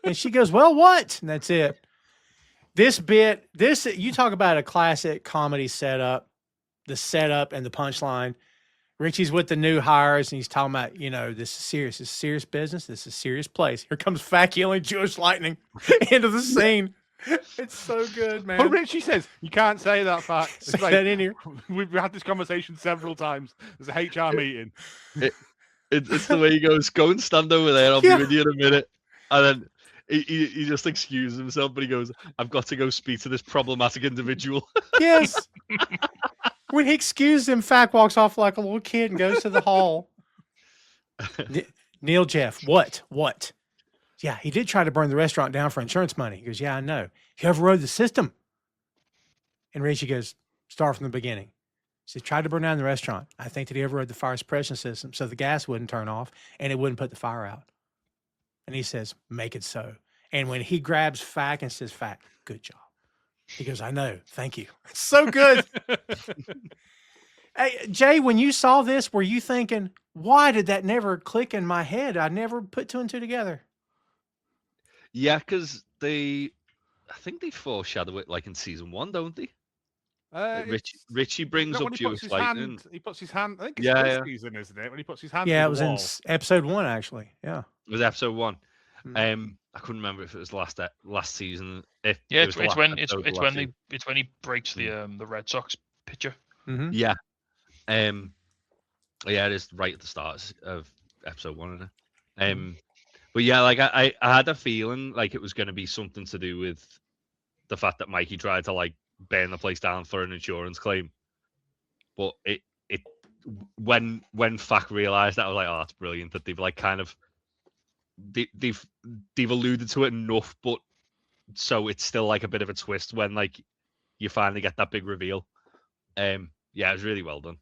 And she goes, well, what? And that's it. This bit, you talk about a classic comedy setup, the setup and the punchline. Richie's with the new hires and he's talking about, this is serious. This is serious business. This is a serious place. Here comes Fat yelling Jewish lightning into the scene. It's so good, man. But Richie says, you can't say that, Fact. Say that in here. We've had this conversation several times. There's a HR meeting. It's the way he goes, go and stand over there. I'll be with you in a minute. And then he just excuses himself, but he goes, I've got to go speak to this problematic individual. Yes. When he excused him, Fact walks off like a little kid and goes to the hall. Neil Jeff, what? Yeah, he did try to burn the restaurant down for insurance money. He goes, yeah, I know. He overrode the system. And Richie goes, start from the beginning. He said, tried to burn down the restaurant. I think that he overrode the fire suppression system so the gas wouldn't turn off and it wouldn't put the fire out. And he says, make it so. And when he grabs Fact and says, Fact, good job. He goes, I know. Thank you. It's so good. Hey, Jay, when you saw this, were you thinking, why did that never click in my head? I never put two and two together. Yeah, because I think they foreshadow it like in season 1, don't they? Richie brings up Jewish lightning. He puts his hand. I think it's this season, isn't it? When he puts his hand. Yeah, it was in episode 1, actually. Yeah, it was episode 1. I couldn't remember if it was last season. It's when he breaks the Red Sox pitcher. Mm-hmm. Yeah, it is right at the start of episode 1, isn't it? But yeah, like I had a feeling like it was going to be something to do with the fact that Mikey tried to like burn the place down for an insurance claim. But when Fact realized that, I was like, oh, that's brilliant that they've like kind of they've alluded to it enough, but so it's still like a bit of a twist when like you finally get that big reveal. Yeah, it was really well done.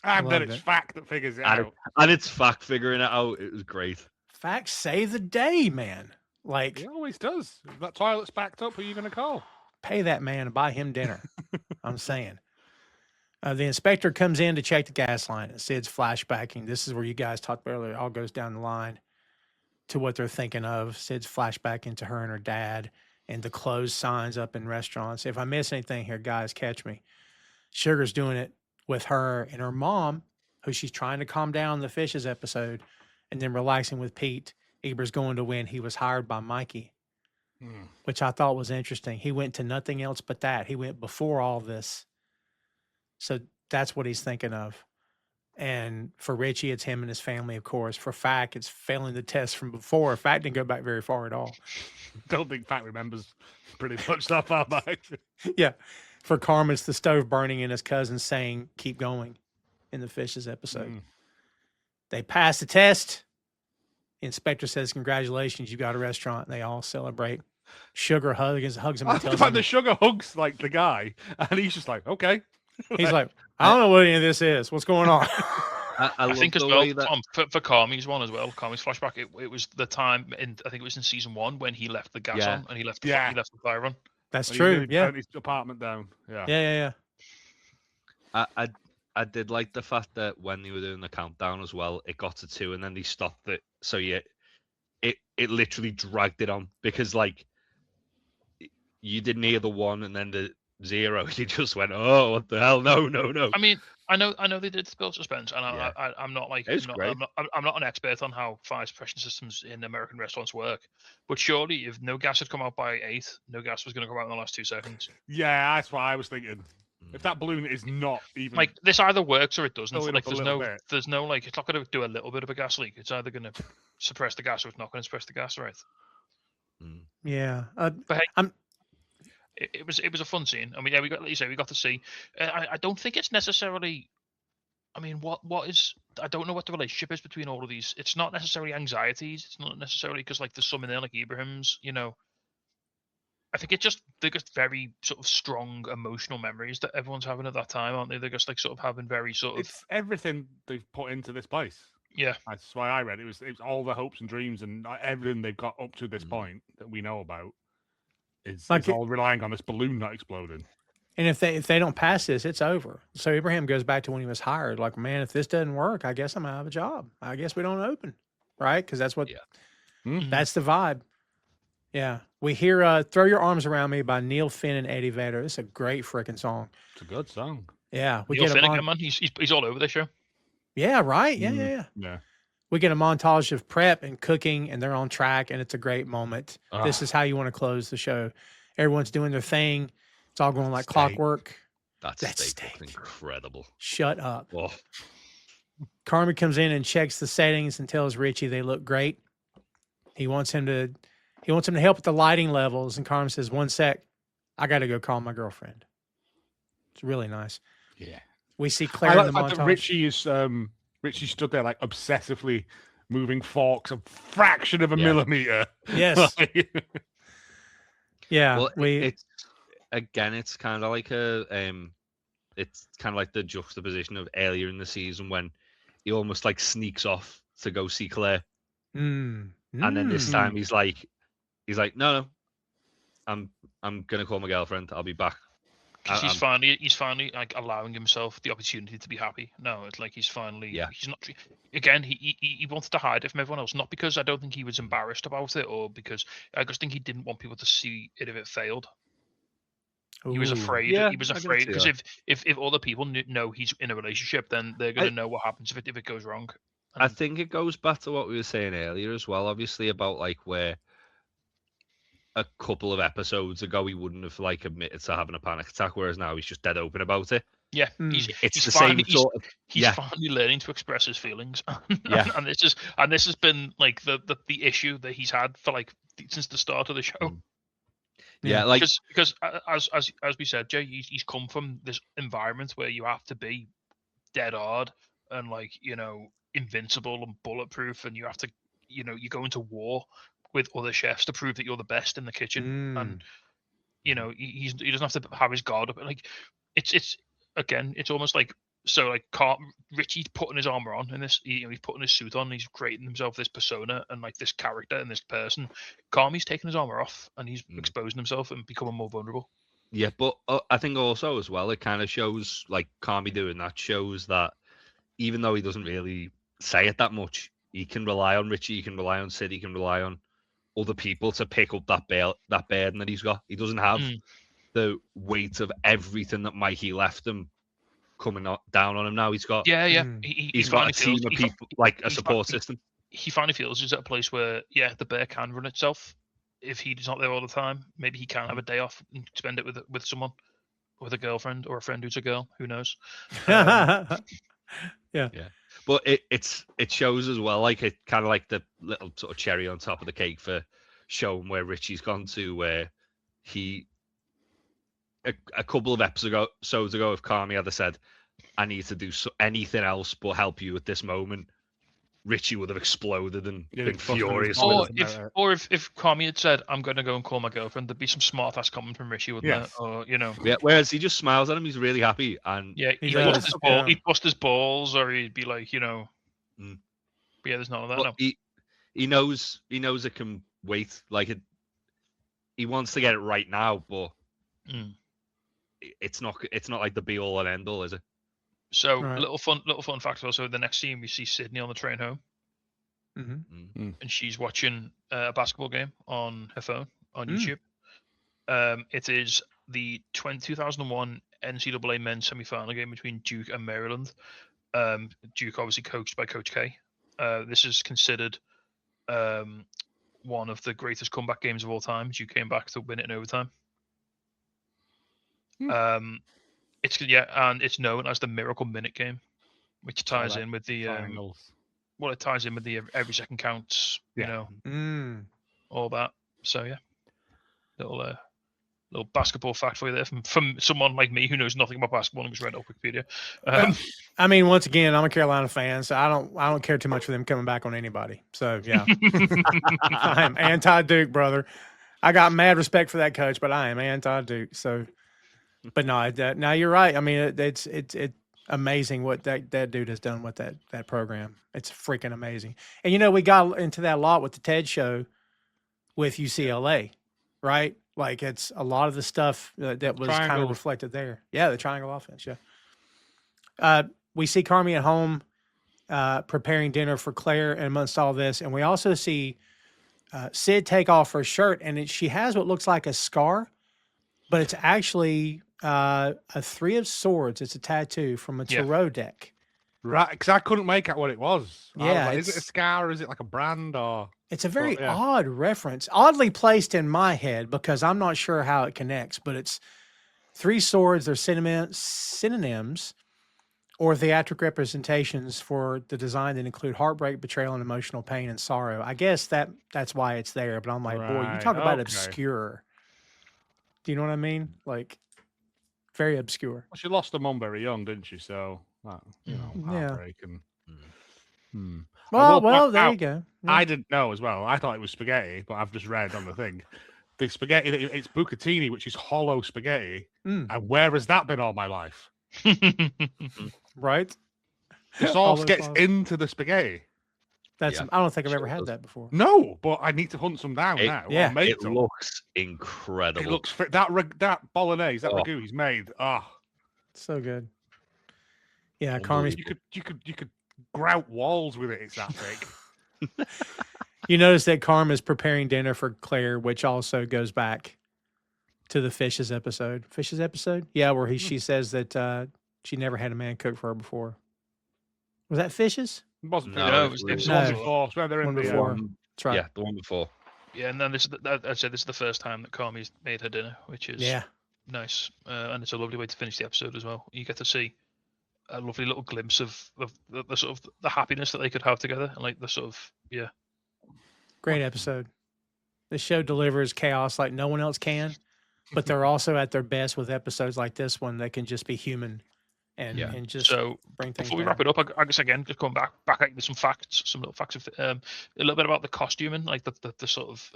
And then it's Fact that figures it out. And it's Fact figuring it out. It was great. Fact save the day, man. Like he always does. If that toilet's backed up, who are you going to call? Pay that man and buy him dinner. I'm saying. The inspector comes in to check the gas line. Sid's flashbacking. This is where you guys talked about earlier. It all goes down the line to what they're thinking of. Sid's flashbacking to her and her dad and the closed signs up in restaurants. If I miss anything here, guys, catch me. Sugar's doing it with her and her mom, who she's trying to calm down in the Fishes episode, and then relaxing with Pete. Eber's going to win. He was hired by Mikey, which I thought was interesting. He went to nothing else but that. He went before all this. So that's what he's thinking of. And for Richie, it's him and his family, of course. For Fact, it's failing the test from before. Fact didn't go back very far at all. Don't think Fact remembers pretty much that far back. Yeah. For Carmy, it's the stove burning and his cousin saying, keep going in the Fishes episode. They pass the test. The inspector says, congratulations, you got a restaurant. And they all celebrate. Sugar hugs him and tells him. The Sugar hugs like the guy, and he's just like, okay. He's like, I don't know what any of this is. What's going on? I think as well, Tom, for Carmy's one as well, Carmy's flashback, it was the time, I think it was in season 1 when he left the gas on and he left the fire on. That's true, yeah. His apartment down. Yeah. I did like the fact that when they were doing the countdown as well, it got to 2 and then they stopped it. So yeah, it literally dragged it on because like you didn't hear the 1 and then the 0. You just went, oh, what the hell? No. I mean, I know they did build suspense, and I'm not like I'm not an expert on how fire suppression systems in American restaurants work, but surely if no gas had come out by 8, no gas was going to come out in the last 2 seconds. Yeah, that's what I was thinking. If that balloon is not even like this, either works or it doesn't. Like there's no like it's not going to do a little bit of a gas leak. It's either going to suppress the gas or it's not going to suppress the gas, right? Yeah, but hey, it was a fun scene. I mean, yeah, we got, like you say, we got to see. I don't think it's necessarily. I mean, what is? I don't know what the relationship is between all of these. It's not necessarily anxieties. It's not necessarily because like there's some in there like Ebraheim's. You know, I think they're just very sort of strong emotional memories that everyone's having at that time, aren't they? They're just like sort of having very sort of. It's everything they've put into this place. Yeah, that's why I read it. It was all the hopes and dreams and everything they've got up to this point that we know about. It's all relying on this balloon not exploding. And if they don't pass this, it's over. So Ebraheim goes back to when he was hired. Like, man, if this doesn't work, I guess I'm out of a job. I guess we don't open, right? Because that's what That's the vibe. Yeah. We hear Throw Your Arms Around Me by Neil Finn and Eddie Vedder. It's a great freaking song. It's a good song. Yeah. We Neil get Finnegan, man, he's all over this show. Yeah, right. Yeah, Yeah. We get a montage of prep and cooking, and they're on track, and it's a great moment. This is how you want to close the show. Everyone's doing their thing. It's all going like clockwork. That steak looks incredible. Shut up. Oh. Carmy comes in and checks the settings and tells Richie they look great. He wants him to help with the lighting levels, and Carmy says, "1 sec, I got to go call my girlfriend." It's really nice. Yeah. We see Claire in the fact that montage. Richie stood there like obsessively moving forks a fraction of a millimeter. Yes. Yeah. Well, it's kind of like it's kind of like the juxtaposition of earlier in the season when he almost like sneaks off to go see Claire, and then this time he's like, no, I'm gonna call my girlfriend. I'll be back. Because he's finally like allowing himself the opportunity to be happy. No, it's like he's finally. Yeah. He's not. Again, he wanted to hide it from everyone else, not because I don't think he was embarrassed about it, or because I just think he didn't want people to see it if it failed. He was afraid. Yeah, he was I can afraid see because that. if other people know he's in a relationship, then they're going to know what happens if it goes wrong. I think it goes back to what we were saying earlier as well, obviously, about like where a couple of episodes ago he wouldn't have like admitted to having a panic attack, whereas now he's just dead open about it. Yeah, It's the same sort of. He's finally learning to express his feelings. Yeah. and this has been like the issue that he's had for like since the start of the show. Yeah, like because as we said, Jay, he's come from this environment where you have to be dead hard and like invincible and bulletproof, and you have to you go into war with other chefs to prove that you're the best in the kitchen, and he doesn't have to have his guard up. Like it's again, it's almost like Richie's putting his armor on in this. He's putting his suit on. He's creating himself this persona and like this character and this person. Carmy's taking his armor off and he's exposing himself and becoming more vulnerable. Yeah, but I think also as well, it kind of shows like Carmy doing that shows that even though he doesn't really say it that much, he can rely on Richie, he can rely on Sid, he can rely on other people to pick up that burden that he's got. He doesn't have the weight of everything that Mikey left him coming down on him now. He's got he's got a team of people, like a support system. He finally feels he's at a place where the bear can run itself. If he's not there all the time, maybe he can have a day off and spend it with someone, with a girlfriend or a friend who's a girl. Who knows? Yeah. But it shows as well, like it kind of like the little sort of cherry on top of the cake for showing where Richie's gone to, where he a couple of episodes ago, if Carmy had said, "I need to do anything else but help you at this moment," Richie would have exploded and been furious. Or if Carmy had said, "I'm going to go and call my girlfriend," there'd be some smart ass comment from Richie, wouldn't there? Or Yeah. Whereas he just smiles at him, he's really happy, and he'd bust his balls, or he'd be like, But yeah, there's none of that. No. He knows it can wait. Like he wants to get it right now, but it's not like the be all and end all, is it? So little fun fact also, the next scene we see Sydney on the train home, and she's watching a basketball game on her phone on YouTube. It is the 2001 NCAA men's semi-final game between Duke and Maryland. Duke obviously coached by Coach K. This is considered one of the greatest comeback games of all time. Duke came back to win it in overtime. And it's known as the Miracle Minute game, which ties in with the finals. It ties in with the every second counts, all that. So yeah, little basketball fact for you there from someone like me who knows nothing about basketball and just read it off Wikipedia. I mean, once again, I'm a Carolina fan, so I don't care too much for them coming back on anybody. So yeah, I am anti-Duke, brother. I got mad respect for that coach, but I am anti-Duke. So. But no, now you're right. I mean, it's amazing what that dude has done with that program. It's freaking amazing. And we got into that a lot with the TED show with UCLA, right? Like it's a lot of the stuff that was kind of reflected there. Yeah, the triangle offense. Yeah. We see Carmy at home preparing dinner for Claire, and amongst all this, and we also see Sid take off her shirt, and she has what looks like a scar, but it's actually a 3 of swords. It's a tattoo from a tarot deck. Right, because I couldn't make out what it was. Yeah, Is it a scar or is it like a brand or? It's a very odd reference, oddly placed in my head because I'm not sure how it connects, but it's 3 swords. They're synonyms or theatric representations for the design that include heartbreak, betrayal, and emotional pain and sorrow. I guess that's why it's there, but I'm like, boy, you talk about obscure. Do you know what I mean? Like, very obscure. Well, she lost her mum very young, didn't she? So, heartbreak and... Well, there you go. Yeah. I didn't know as well. I thought it was spaghetti, but I've just read on the thing. The spaghetti, it's bucatini, which is hollow spaghetti. And where has that been all my life? Right? The sauce gets into the spaghetti. I don't think I've ever had that before. No, but I need to hunt some down now. Yeah, it looks incredible. It looks that bolognese, that ragu he's made. So good. Yeah, Carmy. You could grout walls with it. It's that big. You notice that Carm is preparing dinner for Claire, which also goes back to the Fishes episode. Fishes episode? Yeah, where she says that she never had a man cook for her before. Was that Fishes? It wasn't. No, it was one before. So they're in before. That's right. Yeah, the one before. Yeah, and then this is the first time that Carmy's made her dinner, which is nice, and it's a lovely way to finish the episode as well. You get to see a lovely little glimpse of the sort of the happiness that they could have together, and like the sort of Great episode. The show delivers chaos like no one else can, but they're also at their best with episodes like this one that can just be human and just bring things. Before we wrap it up, I guess again, just going back with some little facts of a little bit about the costuming, like the sort of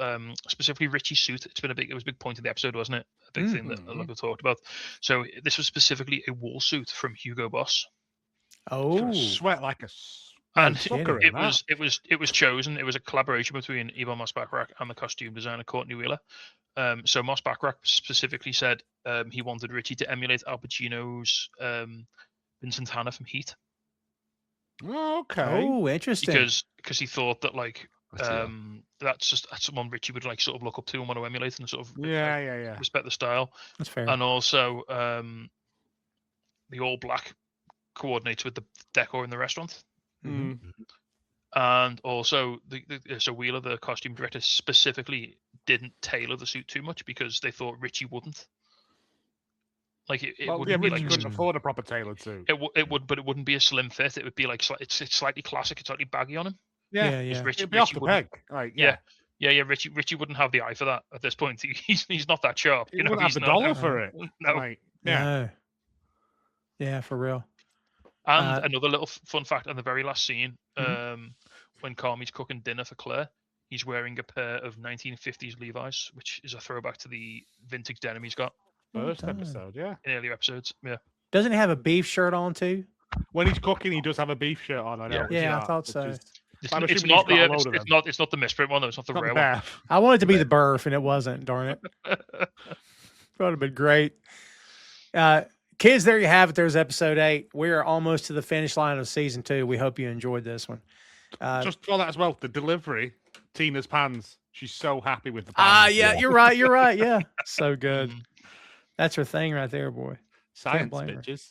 specifically Richie's suit. It was a big point of the episode, wasn't it? A big thing that a lot of people talked about. So this was specifically a wool suit from Hugo Boss. Oh, sweat like a. And it was chosen. It was a collaboration between Ebon Moss-Bachrach and the costume designer Courtney Wheeler. So Moss-Bachrach specifically said he wanted Richie to emulate Al Pacino's Vincent Hanna from Heat. Oh, okay. Oh, interesting. Because he thought that that's someone Richie would like sort of look up to and want to emulate and sort of respect the style. That's fair. And also the all black coordinates with the decor in the restaurant. And also, so Wheeler, the costume director, specifically didn't tailor the suit too much because they thought Richie wouldn't. Like Richie couldn't afford a proper tailored suit. It would, but it wouldn't be a slim fit. It would be like it's slightly classic. It's slightly baggy on him. Yeah. It'd be off the peg. Richie wouldn't have the eye for that at this point. He's not that sharp. He wouldn't have the dollar for it. No. No. Yeah, for real. And another little fun fact on the very last scene, when Carmy's cooking dinner for Claire, he's wearing a pair of 1950s Levi's, which is a throwback to the vintage denim he's got. First episode, in earlier episodes, Doesn't he have a beef shirt on too? When he's cooking, he does have a beef shirt on. I know. Yeah, I thought so. It's not the misprint one though. It's not the rare one. I wanted it to be the Burf, and it wasn't. Darn it! That would have been great. Kids, there you have it. There's episode 8. We are almost to the finish line of season 2. We hope you enjoyed this one. Just for that as well, the delivery, Tina's pans. She's so happy with the pans. Yeah, you're right. Yeah, so good. That's her thing right there, boy. Science bitches.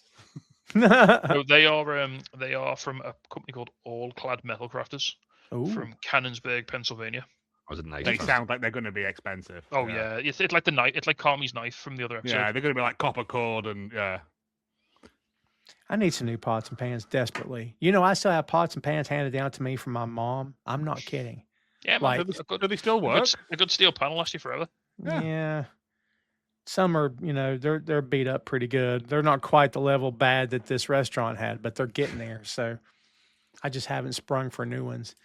So they are from a company called All Clad Metal Crafters from Cannonsburg, Pennsylvania. They sound like they're going to be expensive. Oh yeah, it's like the knife. It's like Carmy's knife from the other episode. Yeah, they're going to be like copper cord and I need some new pots and pans desperately. I still have pots and pans handed down to me from my mom. I'm not kidding. Yeah, man, do they still work? A good steel panel lasts you forever. Yeah. Some are, they're beat up pretty good. They're not quite the level bad that this restaurant had, but they're getting there. So I just haven't sprung for new ones.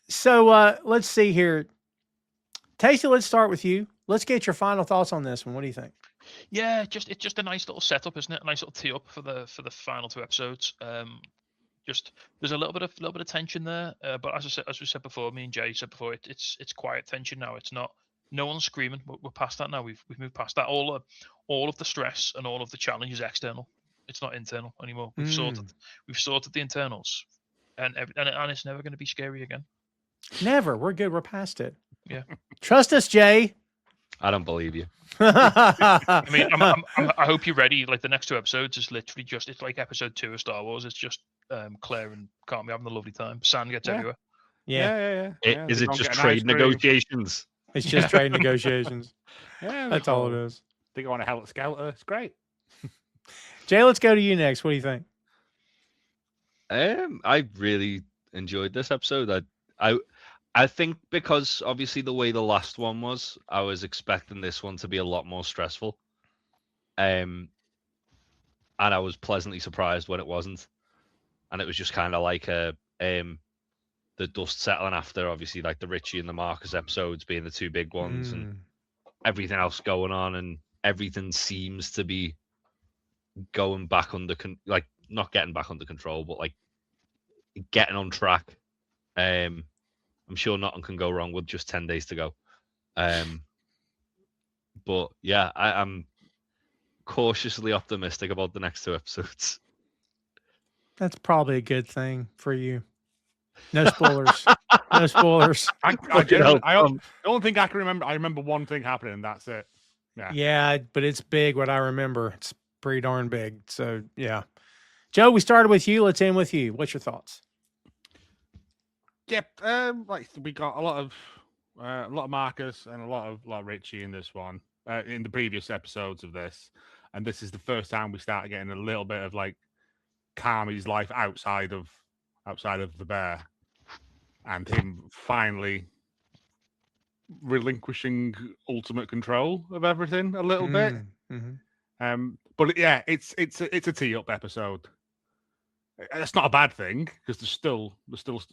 So let's see here. Tasty, let's start with you. Let's get your final thoughts on this one. What do you think? Yeah, it's just a nice little setup, isn't it? A nice little tee up for the final 2 episodes. There's a little bit of tension there, but as we said before, me and Jay said before, it's quiet tension now. It's not. No one's screaming. We're past that now. We've moved past that. All of the stress and all of the challenge is external. It's not internal anymore. We've sorted the internals, and it's never going to be scary again. Never. We're good. We're past it. Yeah. Trust us, Jay. I don't believe you. I mean, I hope you're ready. Like the next 2 episodes is literally just, it's like episode 2 of Star Wars. It's just Claire and Carmy having a lovely time. Sand gets everywhere. Yeah. Is it just trade negotiations? It's just trade negotiations. Yeah, That's all it is. They go on a Hell Skelter. It's great. Jay, let's go to you next. What do you think? I really enjoyed this episode. I think because obviously the way the last one was, I was expecting this one to be a lot more stressful. And I was pleasantly surprised when it wasn't. And it was just kind of like the dust settling after, obviously, like the Richie and the Marcus episodes being the 2 big ones, and everything else going on, and everything seems to be going back under, like not getting back under control, but like getting on track. I'm sure nothing can go wrong with just 10 days to go. But yeah, I'm cautiously optimistic about the next 2 episodes. That's probably a good thing for you. No spoilers. No spoilers. I don't think I can remember. I remember one thing happening, and that's it. Yeah, but it's big. What I remember, it's pretty darn big. So yeah, Joe, we started with you. Let's end with you. What's your thoughts? Yep. Like we got a lot of Marcus and a lot of Richie in this one. In the previous episodes of this, and this is the first time we start getting a little bit of like Carmy's life outside of the bear, and him finally relinquishing ultimate control of everything a little bit. But yeah, it's a tee-up episode. That's not a bad thing because there's still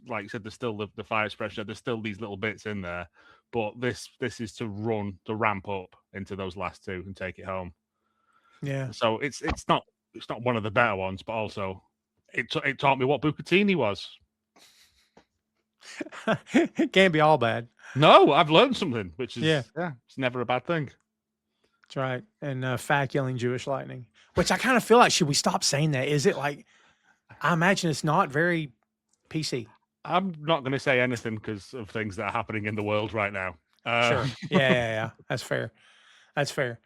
like you said, there's still the fire suppression. There's still these little bits in there, but this is to ramp up into those last 2 and take it home. Yeah. So it's not one of the better ones, but also it taught me what Bucatini was. It can't be all bad. No, I've learned something, which is it's never a bad thing. That's right. And fat yelling Jewish lightning, which I kind of feel like, should we stop saying that? Is it like, I imagine it's not very PC. I'm not going to say anything because of things that are happening in the world right now. Sure. Yeah. That's fair. That's fair.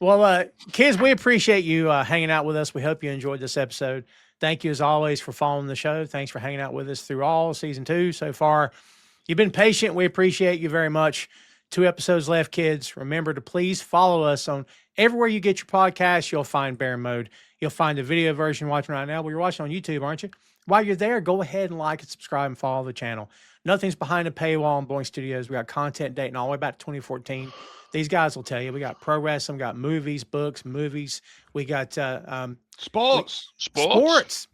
Well, kids, we appreciate you hanging out with us. We hope you enjoyed this episode. Thank you, as always, for following the show. Thanks for hanging out with us through all season 2 so far. You've been patient. We appreciate you very much. 2 episodes left, kids. Remember to please follow us on everywhere you get your podcasts. You'll find Bear Mode. You'll find the video version watching right now. Well, you're watching on YouTube, aren't you? While you're there, go ahead and like and subscribe and follow the channel. Nothing's behind a paywall on Boing Studios. We got content dating all the way back to 2014. These guys will tell you. We got pro wrestling, we got movies, books, movies. We got sports.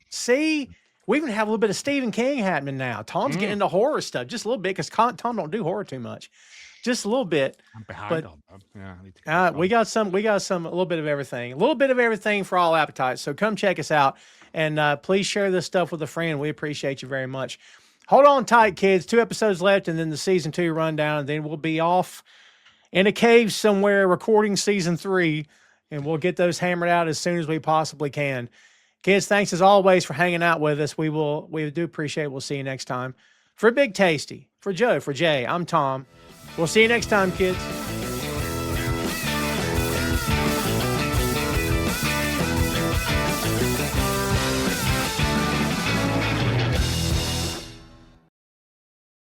See, we even have a little bit of Stephen King happening now. Tom's getting into horror stuff just a little bit because Tom don't do horror too much. Just a little bit. I'm behind on them. Yeah, I need to we got a little bit of everything for all appetites. So come check us out, and please share this stuff with a friend. We appreciate you very much. Hold on tight, kids. 2 episodes left, and then the season 2 rundown, and then we'll be off in a cave somewhere recording season 3, and we'll get those hammered out as soon as we possibly can. Kids, thanks as always for hanging out with us. We do appreciate it. We'll see you next time. For Big Tasty, for Joe, for Jay, I'm Tom. We'll see you next time, kids.